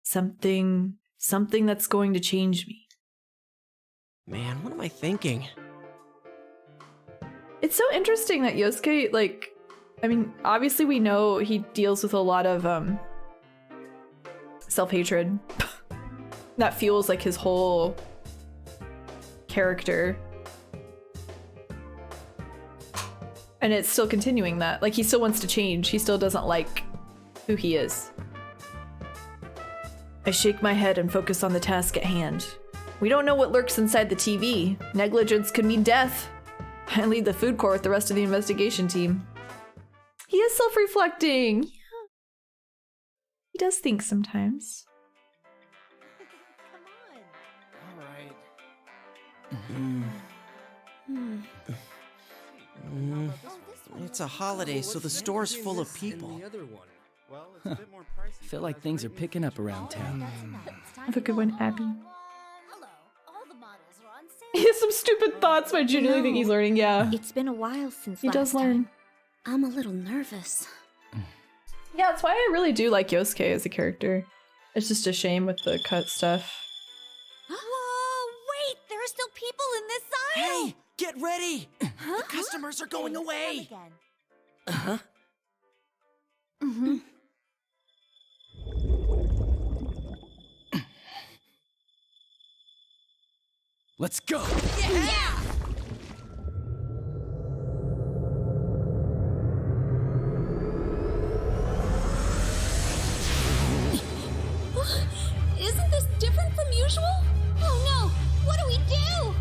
Something that's going to change me. Man, what am I thinking? It's so interesting that Yosuke, like, I mean, obviously we know he deals with a lot of self-hatred. That fuels like his whole character. And it's still continuing that. Like, he still wants to change. He still doesn't like who he is. I shake my head and focus on the task at hand. We don't know what lurks inside the TV. Negligence could mean death. I lead the food court with the rest of the investigation team. He is self-reflecting. Yeah. He does think sometimes. Come on. All right. It's a holiday, so the store's full of people. Feel like things are picking up around town. Have a good one, Abby. He has some stupid thoughts, but I genuinely think he's learning, yeah. It's been a while since He does learn. I'm a little nervous. Yeah, that's why I really do like Yosuke as a character. It's just a shame with the cut stuff. Whoa, wait! There are still people in this aisle! Hey, get ready! The customers are going away! Uh-huh. Let's go! Yeah! Isn't this different from usual? Oh no! What do we do?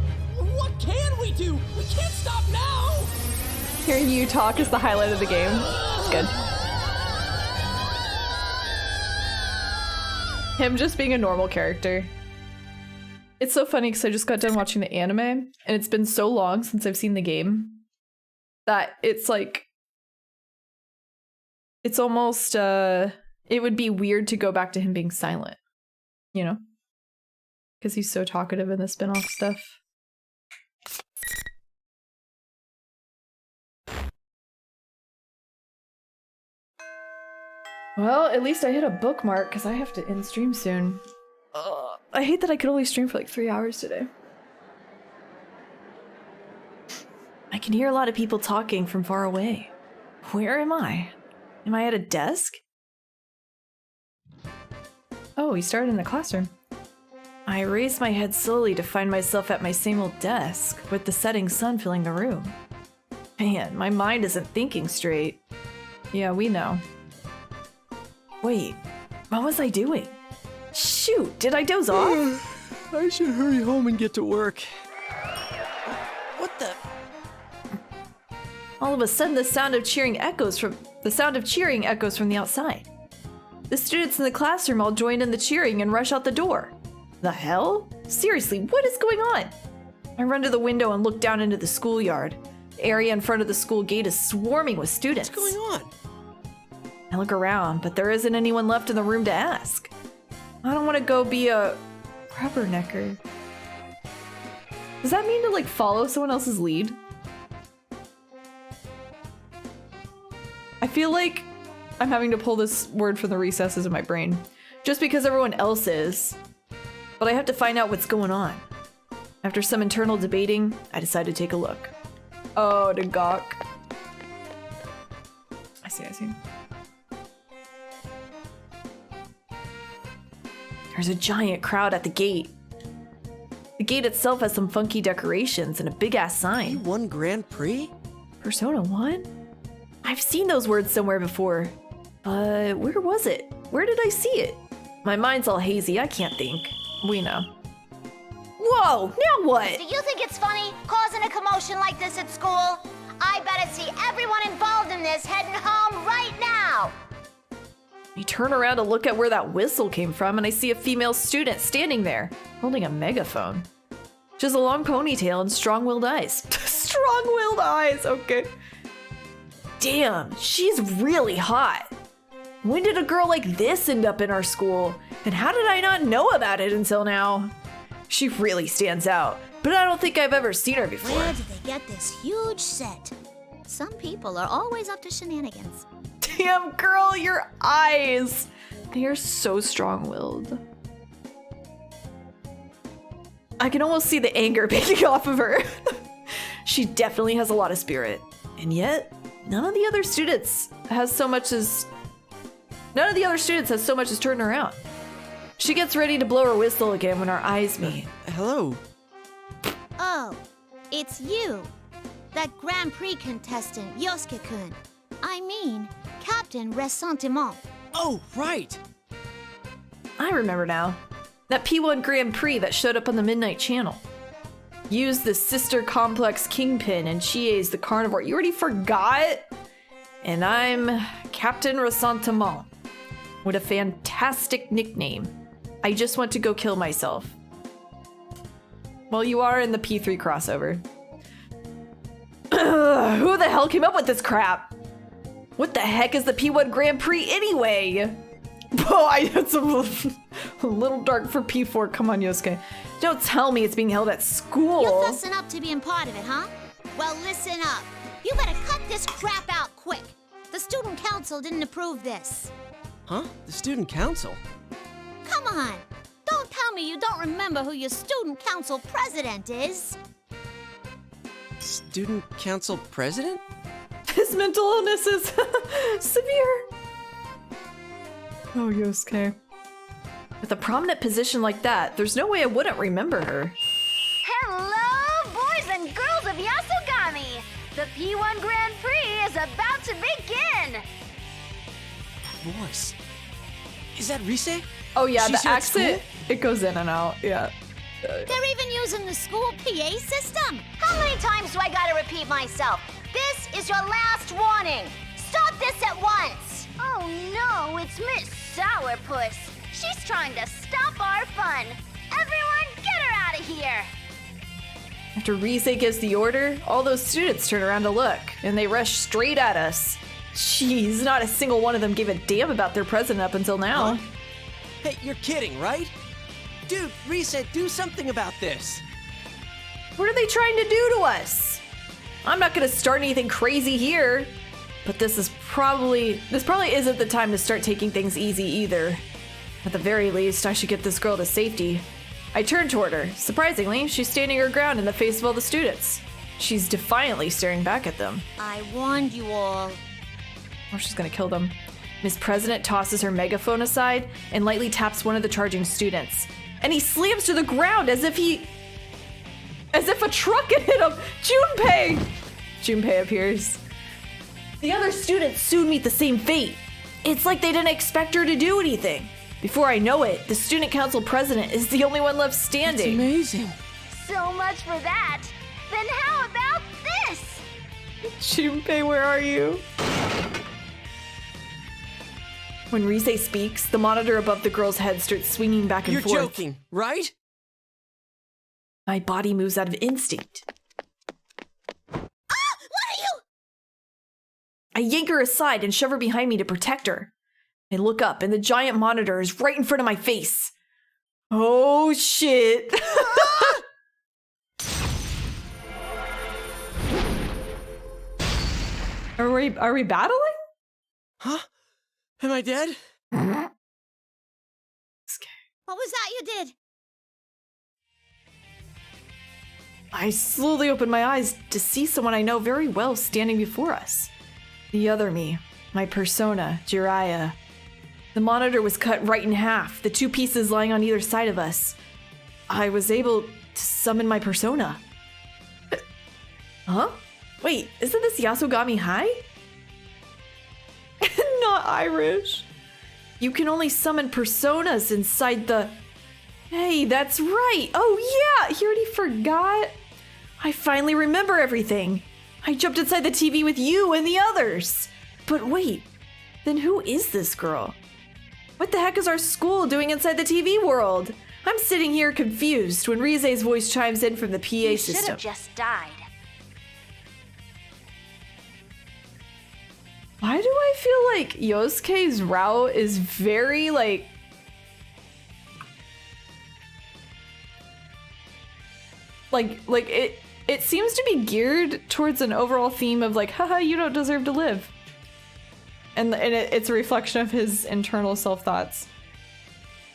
What can we do? We can't stop now! Hearing you talk is the highlight of the game. It's good. Him just being a normal character. It's so funny because I just got done watching the anime, and it's been so long since I've seen the game that it's like, it's almost, it would be weird to go back to him being silent, you know? Because he's so talkative in the spin-off stuff. Well, at least I hit a bookmark because I have to end stream soon. I hate that I could only stream for like 3 hours today. I can hear a lot of people talking from far away. Where am I? Am I at a desk? Oh, he started in the classroom. I raised my head slowly to find myself at my same old desk, with the setting sun filling the room. Man, my mind isn't thinking straight. Yeah, we know. Wait, what was I doing? Shoot, did I doze off? I should hurry home and get to work. What the? All of a sudden, the sound of cheering echoes from the outside. The students in the classroom all join in the cheering and rush out the door. The hell? Seriously, what is going on? I run to the window and look down into the schoolyard. The area in front of the school gate is swarming with students. What's going on? I look around, but there isn't anyone left in the room to ask. I don't want to go be a rubbernecker. Does that mean to like follow someone else's lead? I feel like I'm having to pull this word from the recesses of my brain. Just because everyone else is. But I have to find out what's going on. After some internal debating, I decide to take a look. Oh, the gawk. I see. There's a giant crowd at the gate. The gate itself has some funky decorations and a big-ass sign. You won Grand Prix? Persona 1? I've seen those words somewhere before. But where was it? Where did I see it? My mind's all hazy, I can't think. We know. Whoa, now what? Do you think it's funny, causing a commotion like this at school? I better see everyone involved in this heading home right now! I turn around to look at where that whistle came from, and I see a female student standing there, holding a megaphone. She has a long ponytail and strong-willed eyes. Strong-willed eyes, okay. Damn, she's really hot. When did a girl like this end up in our school? And how did I not know about it until now? She really stands out, but I don't think I've ever seen her before. Where did they get this huge set? Some people are always up to shenanigans. Damn, girl, your eyes. They are so strong-willed. I can almost see the anger picking off of her. She definitely has a lot of spirit. And yet, none of the other students has so much as turned her around. She gets ready to blow her whistle again when our eyes meet. Hello. Oh, it's you. That Grand Prix contestant, Yosuke-kun. I mean, Captain Ressentiment. Oh, right. I remember now. That P1 Grand Prix that showed up on the Midnight Channel. Used the Sister Complex Kingpin and Chie's the Carnivore. You already forgot? And I'm Captain Ressentiment. What a fantastic nickname. I just want to go kill myself. Well, you are in the P3 crossover. Who the hell came up with this crap? What the heck is the P1 Grand Prix anyway? Oh, it's a little dark for P4. Come on, Yosuke. Don't tell me it's being held at school. You're fussing up to being part of it, huh? Well, listen up. You better cut this crap out quick. The student council didn't approve this. Huh? The student council? Come on. Don't tell me you don't remember who your student council president is. Student council president? His mental illness is severe. Oh, Yosuke. With a prominent position like that, there's no way I wouldn't remember her. Hello, boys and girls of Yasogami! The P1 Grand Prix is about to begin! Voice. Is that Rise? Oh yeah, She's the here at accent, it goes in and out, yeah. They're even using the school PA system. How many times do I gotta repeat myself? This is your last warning. Stop this at once. Oh no, it's Miss Sourpuss. She's trying to stop our fun. Everyone, get her out of here! After Rise gives the order, all those students turn around to look, and they rush straight at us. Jeez, not a single one of them gave a damn about their president up until now. Huh? Hey, you're kidding, right? Dude, Rise, do something about this. What are they trying to do to us? I'm not gonna start anything crazy here, but this probably isn't the time to start taking things easy either. At the very least, I should get this girl to safety. I turn toward her. Surprisingly, she's standing her ground in the face of all the students. She's defiantly staring back at them. I warned you all. Or she's gonna kill them. Miss President tosses her megaphone aside and lightly taps one of the charging students. And he slams to the ground as if a truck had hit him. Junpei! Junpei appears. The other students soon meet the same fate. It's like they didn't expect her to do anything. Before I know it, the student council president is the only one left standing. That's amazing. So much for that. Then how about this? Junpei, where are you? When Rise speaks, the monitor above the girl's head starts swinging back and You're forth. You're joking, right? My body moves out of instinct. Ah! What are you? I yank her aside and shove her behind me to protect her. I look up and the giant monitor is right in front of my face. Oh shit. Are we battling? Huh? Am I dead? What was that you did? I slowly open my eyes to see someone I know very well standing before us. The other me, my persona, Jiraiya. The monitor was cut right in half, the two pieces lying on either side of us. I was able to summon my persona. Huh? Wait, isn't this Yasogami High? Not Irish. You can only summon personas inside the... Hey, that's right. Oh yeah, he already forgot. I finally remember everything. I jumped inside the TV with you and the others. But wait, then who is this girl? What the heck is our school doing inside the TV world? I'm sitting here confused when Rise's voice chimes in from the PA You system. should have just died. Why do I feel like Yosuke's route is very like... It seems to be geared towards an overall theme of like, haha, you don't deserve to live. And it's a reflection of his internal self-thoughts.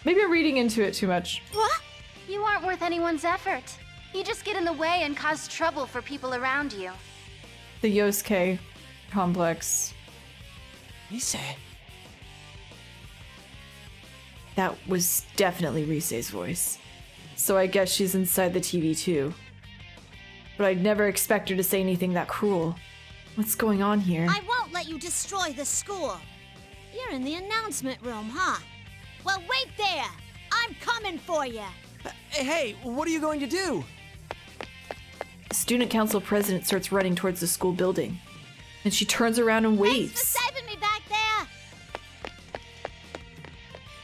Maybe I'm reading into it too much. What? You aren't worth anyone's effort. You just get in the way and cause trouble for people around you. The Yosuke complex. Rise. That was definitely Rise's voice. So I guess she's inside the TV too. But I'd never expect her to say anything that cruel. What's going on here? I won't let you destroy the school. You're in the announcement room, huh? Well, wait there. I'm coming for you. Hey, what are you going to do? The student council president starts running towards the school building. And she turns around and waves. Thanks for saving me back there.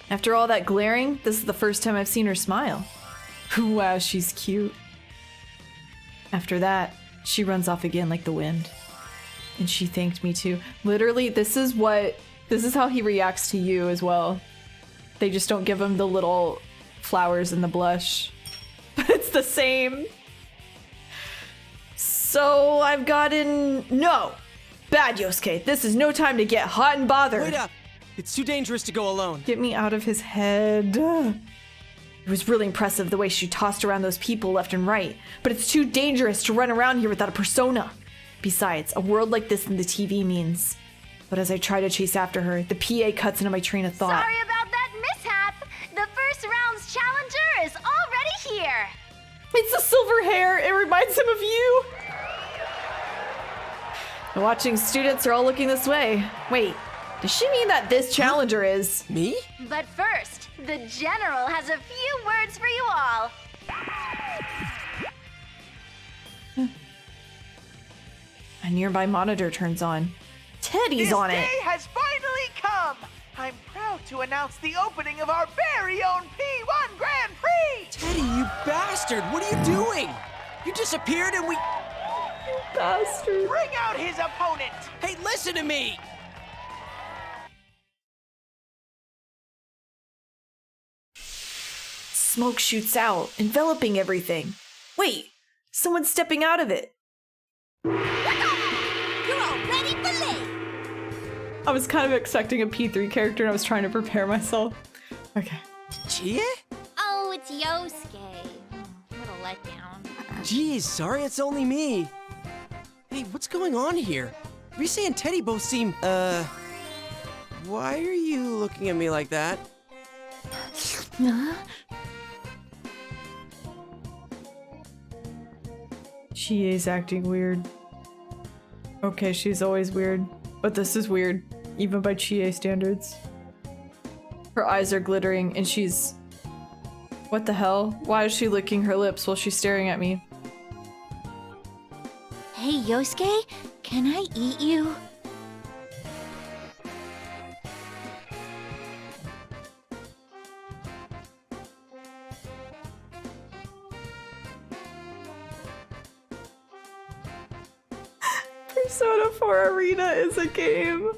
After all that glaring, this is the first time I've seen her smile. Wow, she's cute. After that, she runs off again like the wind. And she thanked me too. Literally, this is how he reacts to you as well. They just don't give him the little flowers and the blush. But it's the same. So I've gotten... No! Bad, Yosuke. This is no time to get hot and bothered. Wait up! It's too dangerous to go alone. Get me out of his head. It was really impressive the way she tossed around those people left and right. But it's too dangerous to run around here without a persona. Besides, a world like this in the TV means... But as I try to chase after her, the PA cuts into my train of thought. Sorry about that mishap. The first round's challenger is already here. It's the silver hair. It reminds him of you. The watching students are all looking this way. Wait, does she mean that this challenger is... Me? But first, the general has a few words for you all. A nearby monitor turns on. Teddy's on it. This day has finally come. I'm proud to announce the opening of our very own P1 Grand Prix. Teddy, you bastard! What are you doing? You disappeared and we... You bastard. Bring out his opponent. Hey, listen to me! Smoke shoots out, enveloping everything. Wait, someone's stepping out of it. You're all ready for late. I was kind of expecting a P3 character and I was trying to prepare myself. Okay. Chia? Oh, it's Yosuke. What a letdown. Geez, sorry it's only me. Hey, what's going on here? Risa and Teddy both seem, why are you looking at me like that? She is acting weird. Okay, she's always weird. But this is weird, even by Chie standards. Her eyes are glittering and she's... What the hell? Why is she licking her lips while she's staring at me? Hey, Yosuke, can I eat you? Persona 4 Arena is a game.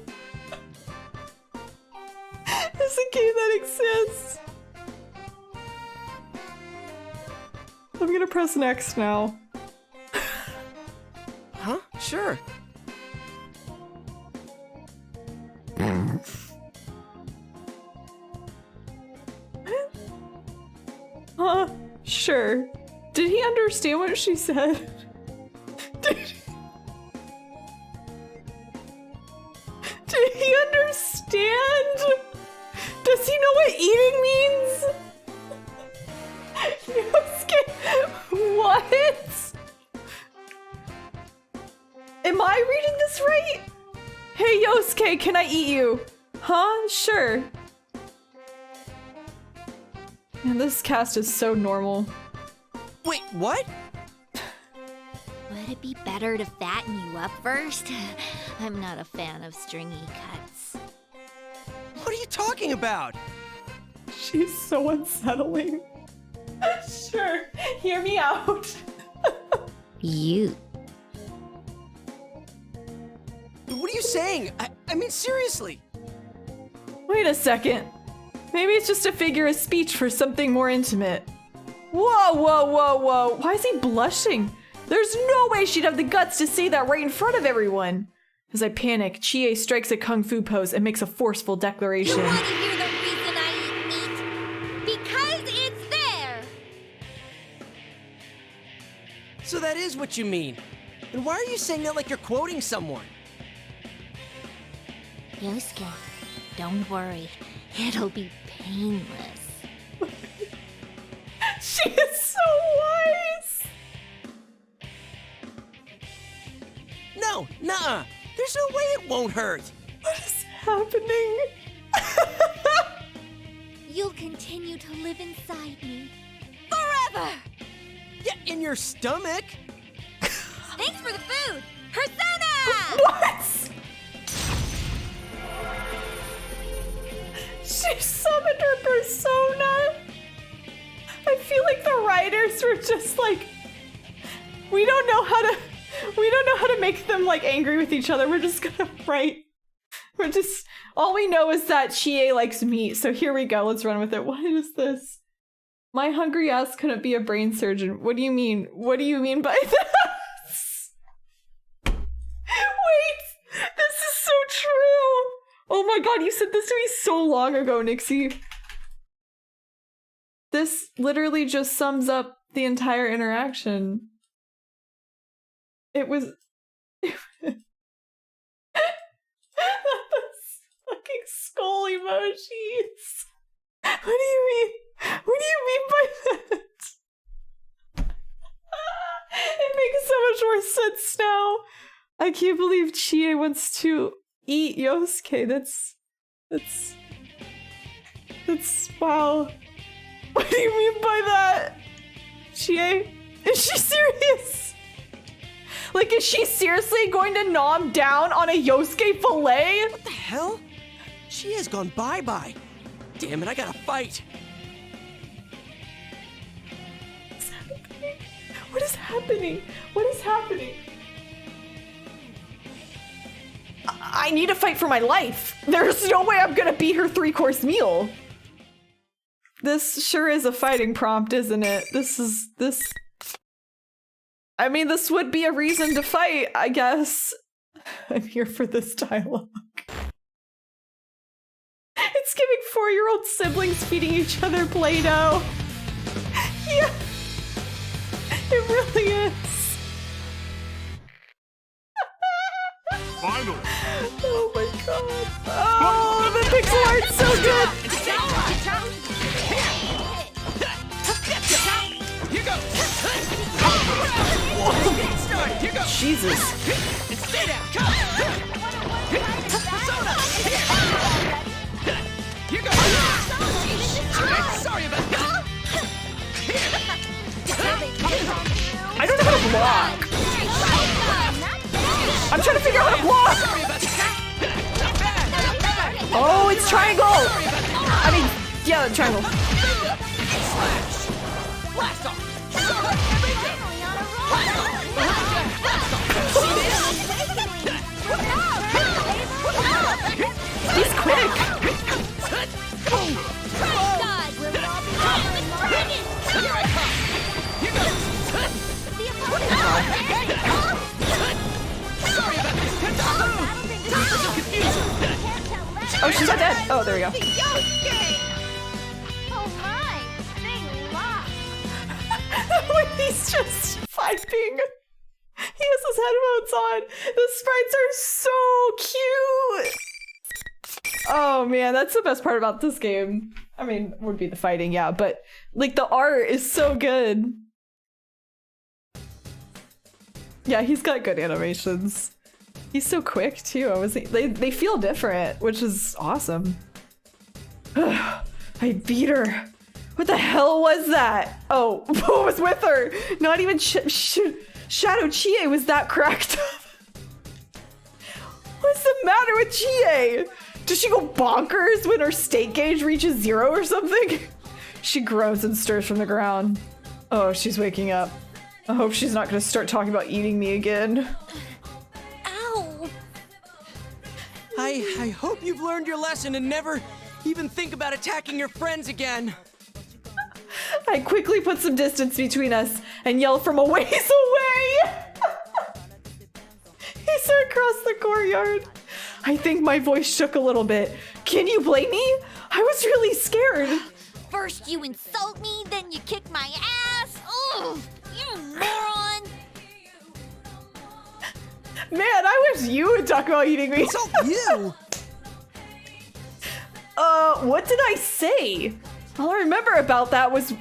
It's a game that exists. I'm gonna press next now. Huh? Sure. Sure. Did he understand what she said? Did he understand? Does he know what eating means? Yosuke, what? Am I reading this right? Hey Yosuke, can I eat you? Huh? Sure. Man, this cast is so normal. Wait, what? Would it be better to fatten you up first? I'm not a fan of stringy cuts. What are you talking about? She's so unsettling. Sure, hear me out. You. What are you saying? I mean, seriously. Wait a second. Maybe it's just a figure of speech for something more intimate. Whoa, whoa, whoa, whoa. Why is he blushing? There's no way she'd have the guts to say that right in front of everyone. As I panic, Chie strikes a kung fu pose and makes a forceful declaration. You want to hear the reason I eat meat? Because it's there! So that is what you mean. And why are you saying that like you're quoting someone? Yosuke, don't worry. It'll be painless. She is so wise! No, nuh-uh. There's no way it won't hurt. What is happening? You'll continue to live inside me. Forever! Yeah, in your stomach. Thanks for the food! Persona! What? She summoned her persona? I feel like the writers were just like, we don't them like angry with each other. We're just gonna write. All we know is that Chie likes meat, so here we go. Let's run with it. What is this? My hungry ass couldn't be a brain surgeon. What do you mean? What do you mean by this? Wait, this is so true. Oh my god, you said this to me so long ago, Nixie. This literally just sums up the entire interaction. It was... fucking skull emojis. What do you mean? What do you mean by that? It makes so much more sense now. I can't believe Chie wants to eat Yosuke. That's wow. What do you mean by that? Chie? Is she serious? Like, is she seriously going to nom down on a Yosuke fillet? What the hell? She has gone bye-bye. Damn it, I gotta fight. What is happening? What is happening? I need to fight for my life. There's no way I'm gonna beat her 3-course meal. This sure is a fighting prompt, isn't it? I mean, this would be a reason to fight, I guess. I'm here for this dialogue. It's giving 4-year-old siblings feeding each other Play-Doh. Yeah, it really is. Finally. Oh my god. Oh, the pixel art's so good. Here goes. Here goes. Jesus. Stay down. Soda. Here goes. Sorry about that. I don't know how to block. I'm trying to figure out how to block. Oh, it's triangle. I mean, yeah, triangle. Blast off. He's quick. Oh, she's not dead. Oh, there we go. Oh my, they lost. When he's just fighting. He has his headphones on. The sprites are so cute. Oh man, that's the best part about this game. I mean, would be the fighting, yeah, but like the art is so good. Yeah, he's got good animations. He's so quick too. They feel different, which is awesome. I beat her. What the hell was that? Oh, what was with her? Not even Shadow Chie was that cracked up. What's the matter with Chie? Does she go bonkers when her state gauge reaches 0 or something? She groans and stirs from the ground. Oh, she's waking up. I hope she's not gonna start talking about eating me again. Ow! I hope you've learned your lesson and never even think about attacking your friends again. I quickly put some distance between us and yell from a ways away. He's across the courtyard. I think my voice shook a little bit. Can you blame me? I was really scared. First you insult me, then you kick my ass. Ugh, you moron. Man, I wish you would talk about eating me. Insult you? What did I say? All I remember about that was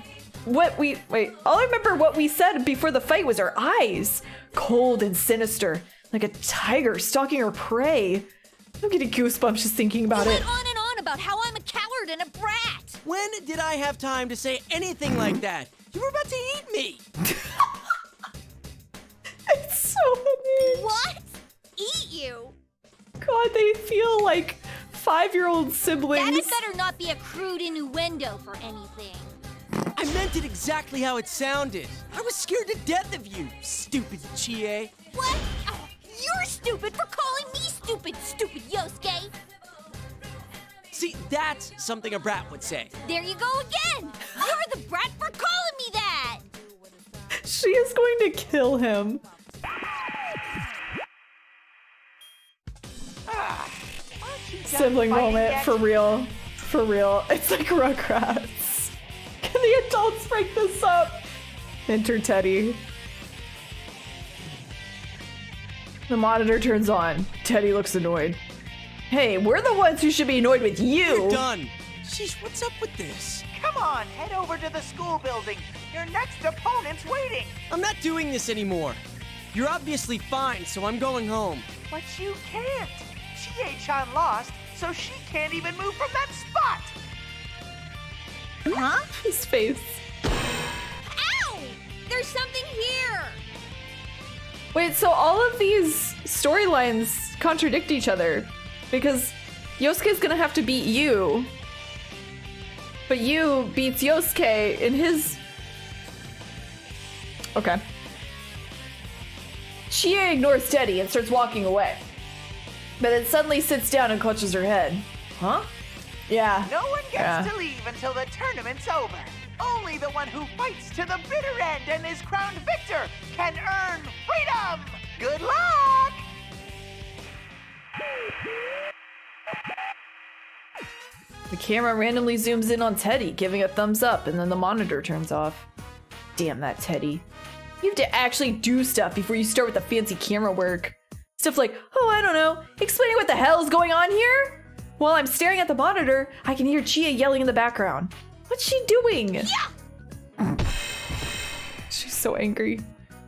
all I remember what we said before the fight was her eyes. Cold and sinister, like a tiger stalking her prey. I'm getting goosebumps just thinking about it. You went on about how I'm a coward and a brat. When did I have time to say anything like that? You were about to eat me. It's so funny. What? Eat you? God, they feel like 5-year-old siblings. That had better not be a crude innuendo for anything. I meant it exactly how it sounded. I was scared to death of you, stupid Chie. What? Oh, You're stupid for calling me stupid, stupid Yosuke! See, that's something a brat would say. There you go again! You're the brat for calling me that! She is going to kill him. Sibling moment, for real. For real. It's like Rugrats. Can the adults break this up? Enter Teddy. The monitor turns on. Teddy looks annoyed. Hey, we're the ones who should be annoyed with you. We're done. Sheesh, what's up with this? Come on, head over to the school building. Your next opponent's waiting. I'm not doing this anymore. You're obviously fine, so I'm going home. But you can't. Chie-chan lost, so she can't even move from that spot. Huh? His face. Ow! There's something here! Wait, so all of these storylines contradict each other. Because Yosuke's gonna have to beat you. But you beats Yosuke in his... Okay. Chie ignores Teddy and starts walking away. But then suddenly sits down and clutches her head. Huh? Yeah. No one gets to leave until the tournament's over. Only the one who fights to the bitter end and is crowned victor can earn freedom! Good luck! The camera randomly zooms in on Teddy, giving a thumbs up, and then the monitor turns off. Damn that Teddy. You have to actually do stuff before you start with the fancy camera work. Stuff like, oh, I don't know, explaining what the hell is going on here? While I'm staring at the monitor, I can hear Chie yelling in the background. What's she doing? Yeah! She's so angry.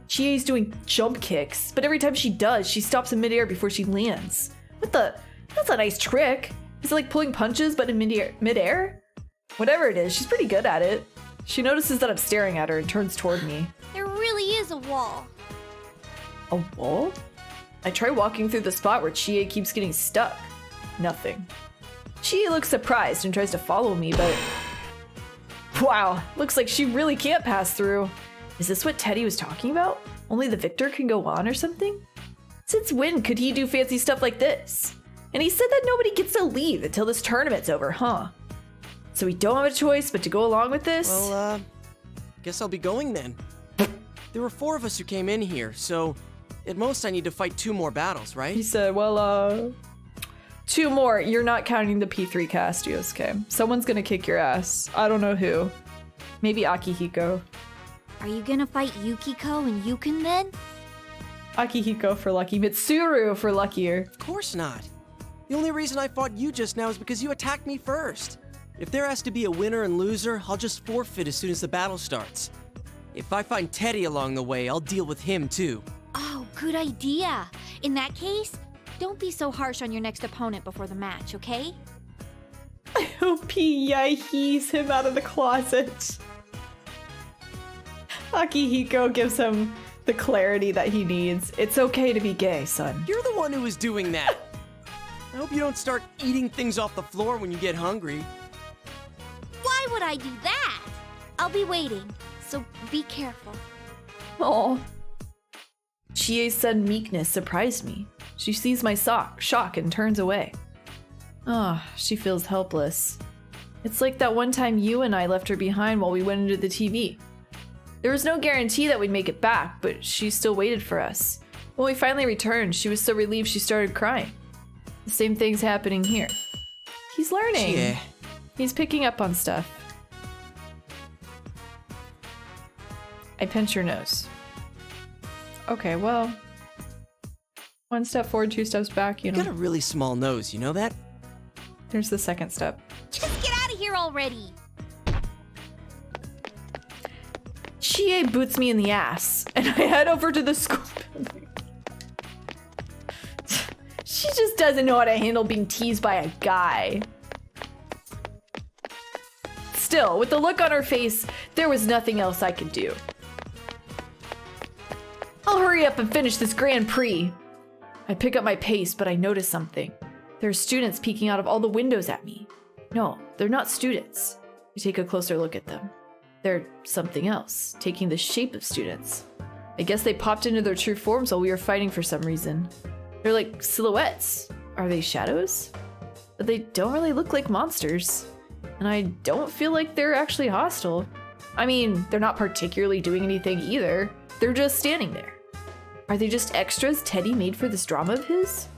Chie's doing jump kicks, but every time she does, she stops in midair before she lands. What the? That's a nice trick. Is it like pulling punches but in midair? Whatever it is, she's pretty good at it. She notices that I'm staring at her and turns toward me. There really is a wall. A wall? I try walking through the spot where Chie keeps getting stuck. Nothing. Chie looks surprised and tries to follow me, but... Wow, looks like she really can't pass through. Is this what Teddy was talking about? Only the victor can go on or something? Since when could he do fancy stuff like this? And he said that nobody gets to leave until this tournament's over, huh? So we don't have a choice but to go along with this? Well, guess I'll be going then. There were 4 of us who came in here, so at most I need to fight 2 more battles, right? He said, well, 2 more. You're not counting the P3 cast, Yosuke. Someone's gonna kick your ass. I don't know who. Maybe Akihiko. Are you gonna fight Yukiko and Yukon then? Akihiko for lucky. Mitsuru for luckier. Of course not. The only reason I fought you just now is because you attacked me first. If there has to be a winner and loser, I'll just forfeit as soon as the battle starts. If I find Teddy along the way, I'll deal with him too. Oh, good idea. In that case, don't be so harsh on your next opponent before the match, okay? I hope he yahees him out of the closet. Akihiko gives him the clarity that he needs. It's okay to be gay, son. You're the one who was doing that. I hope you don't start eating things off the floor when you get hungry. Why would I do that? I'll be waiting, so be careful. Oh. Chie's sudden meekness surprised me. She sees my shock and turns away. Ah, oh, she feels helpless. It's like that one time you and I left her behind while we went into the TV. There was no guarantee that we'd make it back, but she still waited for us. When we finally returned, she was so relieved she started crying. The same thing's happening here. He's learning. Yeah. He's picking up on stuff. I pinch her nose. Okay, well, 1 step forward, 2 steps back, you know. You got a really small nose, you know that? There's the 2nd step. Just get out of here already! Chie boots me in the ass, and I head over to the school building. She just doesn't know how to handle being teased by a guy. Still, with the look on her face, there was nothing else I could do. I'll hurry up and finish this Grand Prix. I pick up my pace, but I notice something. There are students peeking out of all the windows at me. No, they're not students. I take a closer look at them. They're something else, taking the shape of students. I guess they popped into their true forms while we were fighting for some reason. They're like silhouettes. Are they shadows? But they don't really look like monsters. And I don't feel like they're actually hostile. I mean, they're not particularly doing anything either. They're just standing there. Are they just extras Teddy made for this drama of his?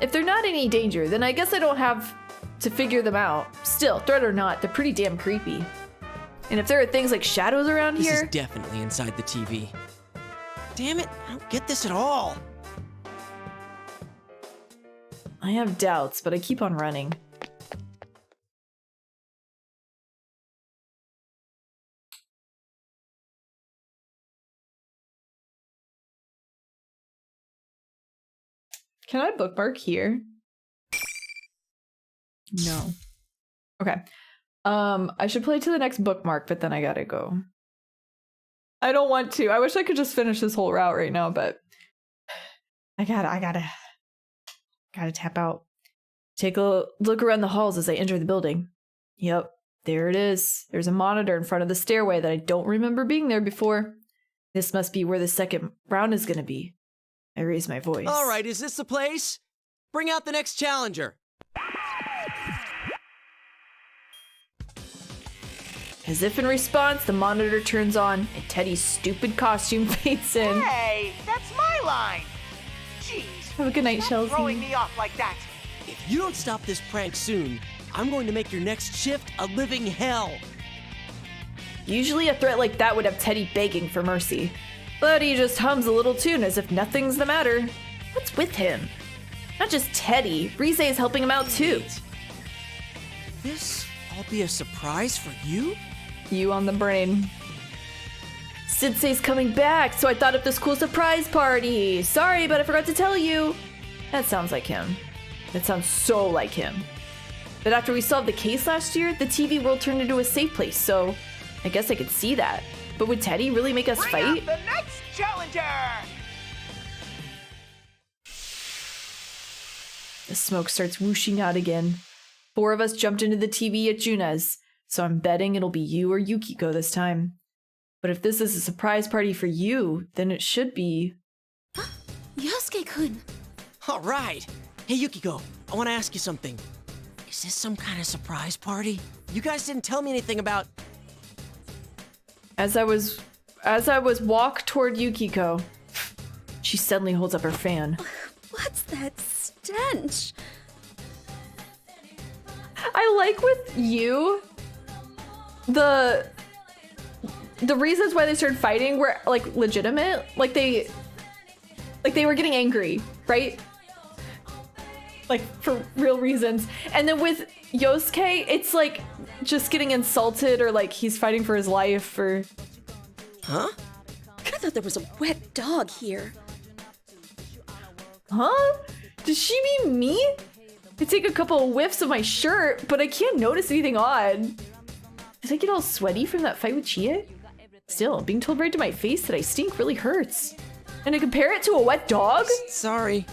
If they're not any danger, then I guess I don't have to figure them out. Still, threat or not, they're pretty damn creepy. And if there are things like shadows around here... This is definitely inside the TV. Damn it, I don't get this at all. I have doubts, but I keep on running. Can I bookmark here? No. Okay. I should play to the next bookmark, but then I gotta go. I don't want to. I wish I could just finish this whole route right now, but I gotta tap out. Take a look around the halls as I enter the building. Yep, there it is. There's a monitor in front of the stairway that I don't remember being there before. This must be where the second round is gonna be. I raise my voice. All right, is this the place? Bring out the next challenger. As if in response, the monitor turns on and Teddy's stupid costume fades in. Hey, that's my line. Jeez. Have a good night, stop Chelsea. Throwing me off like that. If you don't stop this prank soon, I'm going to make your next shift a living hell. Usually a threat like that would have Teddy begging for mercy. But he just hums a little tune as if nothing's the matter. What's with him? Not just Teddy, Rise is helping him out too. This all be a surprise for you? You on the brain. Sensei's coming back, so I thought of this cool surprise party. Sorry, but I forgot to tell you. That sounds like him. That sounds so like him. But after we solved the case last year, the TV world turned into a safe place, so I guess I could see that. But would Teddy really make us Bring fight? out the next challenger! The smoke starts whooshing out again. 4 of us jumped into the TV at Juna's, so I'm betting it'll be you or Yukiko this time. But if this is a surprise party for you, then it should be... Yosuke-kun! All right. Hey, Yukiko, I want to ask you something. Is this some kind of surprise party? You guys didn't tell me anything about... As I was walk toward Yukiko, she suddenly holds up her fan. What's that stench? I like with you, the reasons why they started fighting were like legitimate. Like they were getting angry, right? Like for real reasons. And then with Yosuke, it's like just getting insulted or like he's fighting for his life or... Huh? I thought there was a wet dog here. Huh? Does she mean me? I take a couple of whiffs of my shirt, but I can't notice anything odd. Did I get all sweaty from that fight with Chie? Still, being told right to my face that I stink really hurts. And to compare it to a wet dog? Sorry.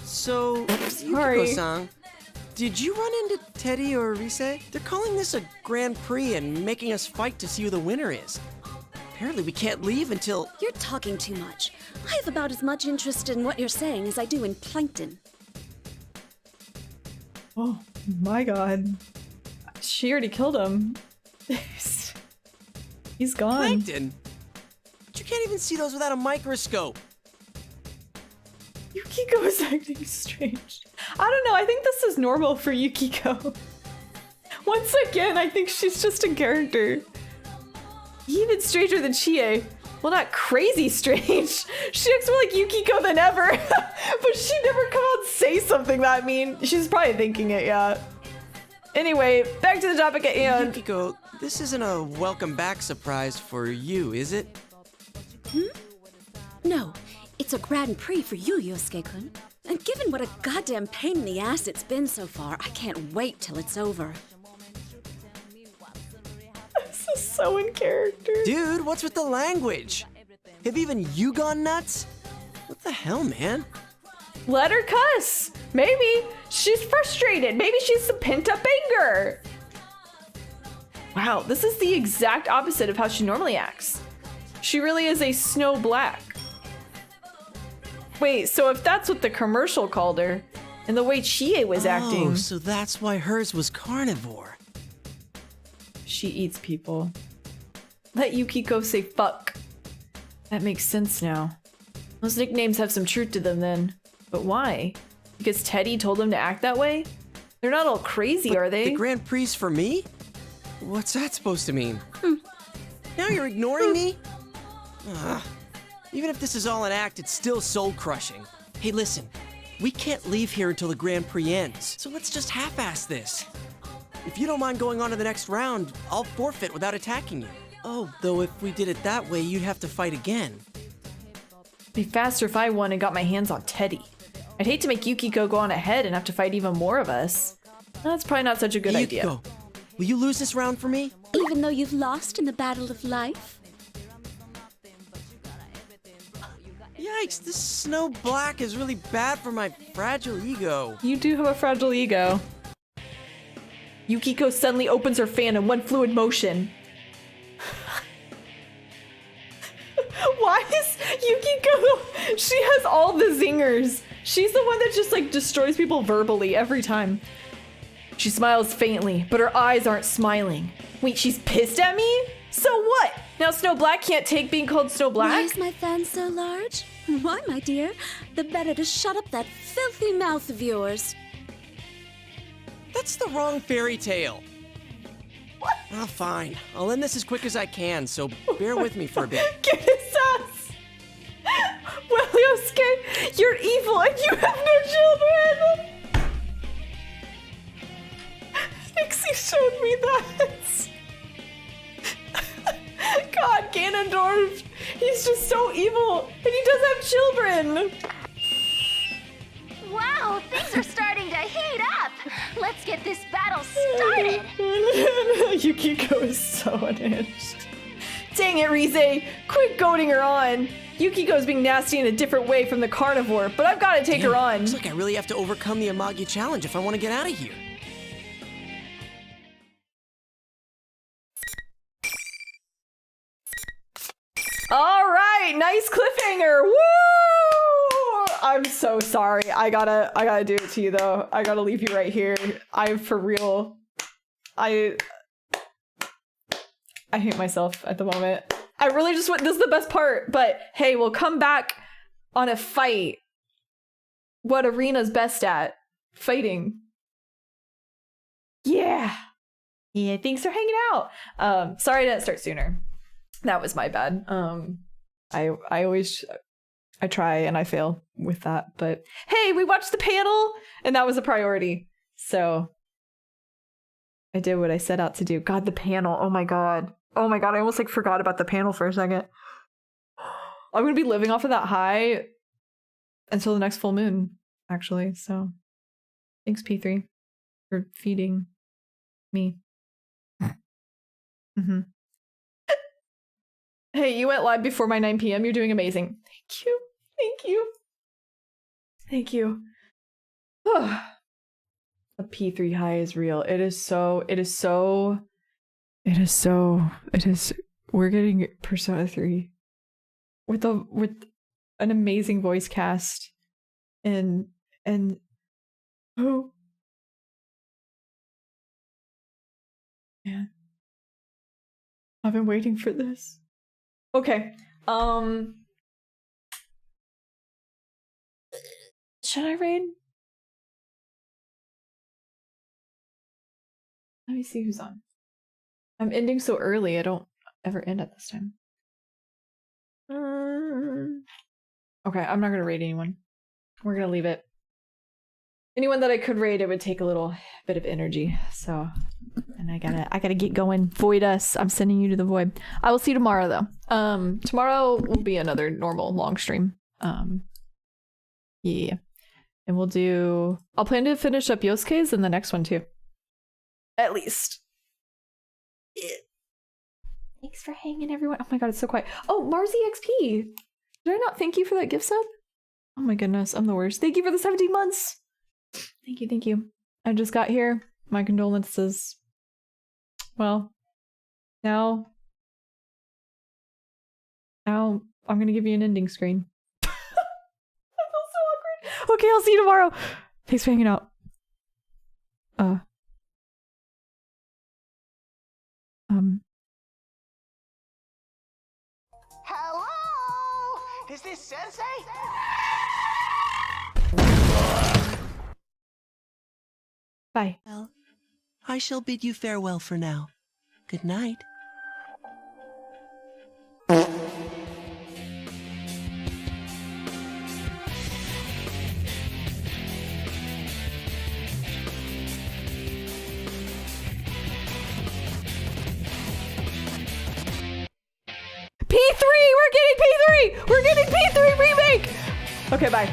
So... Yukiko-san, did you run into Teddy or Rise? They're calling this a Grand Prix and making us fight to see who the winner is. Apparently we can't leave until... You're talking too much. I have about as much interest in what you're saying as I do in plankton. Oh my god. She already killed him. He's gone. Plankton? But you can't even see those without a microscope. Yukiko is acting strange. I don't know, I think this is normal for Yukiko. Once again, I think she's just a character. Even stranger than Chie. Well, not crazy strange. She acts more like Yukiko than ever. But she never come out and say something that mean. She's probably thinking it, yeah. Anyway, back to the topic at hand. Yukiko, this isn't a welcome back surprise for you, is it? No, it's a Grand Prix for you, Yosuke-kun. And given what a goddamn pain in the ass it's been so far, I can't wait till it's over. This is so in character. Dude, what's with the language? Have even you gone nuts? What the hell, man? Let her cuss. Maybe she's frustrated. Maybe she's some pent-up anger. Wow, this is the exact opposite of how she normally acts. She really is a Snow Black. Wait, so if that's what the commercial called her, and the way Chie was acting... Oh, so that's why hers was carnivore. She eats people. Let Yukiko say fuck. That makes sense now. Those nicknames have some truth to them then. But why? Because Teddy told them to act that way? They're not all crazy, But are they? The Grand Prix for me? What's that supposed to mean? Now you're ignoring me? Ugh. Even if this is all an act, it's still soul-crushing. Hey, listen. We can't leave here until the Grand Prix ends, so let's just half-ass this. If you don't mind going on to the next round, I'll forfeit without attacking you. Oh, though if we did it that way, you'd have to fight again. It'd be faster if I won and got my hands on Teddy. I'd hate to make Yukiko go on ahead and have to fight even more of us. That's probably not such a good idea. Yukiko, will you lose this round for me? Even though you've lost in the battle of life? Yikes, this Snow Black is really bad for my fragile ego. You do have a fragile ego. Yukiko suddenly opens her fan in one fluid motion. Why is Yukiko... She has all the zingers. She's the one that just like destroys people verbally every time. She smiles faintly, but her eyes aren't smiling. Wait, she's pissed at me? So what? Now Snow Black can't take being called Snow Black? Why is my fan so large? Why, my dear? The better to shut up that filthy mouth of yours. That's the wrong fairy tale. What? Oh, fine. I'll end this as quick as I can, so bear with me for a bit. Get his ass! Well, Yosuke, you're evil and you have no children! Pixie showed me that. God, Ganondorf, he's just so evil, and he does have children. Wow, things are starting to heat up. Let's get this battle started. Yukiko is so unhinged. Dang it, Rise, quit goading her on. Yukiko's being nasty in a different way from the carnivore, but I've got to take her on. Looks like I really have to overcome the Amagi challenge if I want to get out of here. All right, nice cliffhanger. Woo! I'm so sorry. I gotta do it to you though. I gotta leave you right here. I for real. I hate myself at the moment. I really just want, this is the best part, but hey, we'll come back on a fight. What Arena's best at? Fighting. Yeah. Yeah, thanks for hanging out. Sorry I didn't start sooner. That was my bad. I try and I fail with that, but hey, we watched the panel and that was a priority. So I did what I set out to do. God, the panel. Oh my God. Oh my God. I almost like forgot about the panel for a second. I'm going to be living off of that high until the next full moon, actually. So thanks, P3, for feeding me. Mm-hmm. Hey, you went live before my 9 p.m. You're doing amazing. Thank you. Thank you. Thank you. The P3 high is real. It is. We're getting Persona 3 with an amazing voice cast and oh man, I've been waiting for this. Okay. Should I raid? Let me see who's on. I'm ending so early. I don't ever end at this time. Okay, I'm not gonna raid anyone. We're gonna leave it. Anyone that I could raid, it would take a little bit of energy. So, and I gotta get going. Void us. I'm sending you to the void. I will see you tomorrow though. Tomorrow will be another normal long stream. Yeah, and we'll do. I'll plan to finish up Yosuke's and the next one too. At least. Thanks for hanging, everyone. Oh my God, it's so quiet. Oh, Marzi XP. Did I not thank you for that gift sub? Oh my goodness, I'm the worst. Thank you for the 17 months. Thank you, thank you. I just got here. My condolences. Well, now Now I'm gonna give you an ending screen. I feel so awkward. Okay, I'll see you tomorrow. Thanks for hanging out. Hello? Is this Sensei? Bye. Well, I shall bid you farewell for now. Good night. P3! We're getting P3! We're getting P3 remake! Okay, bye.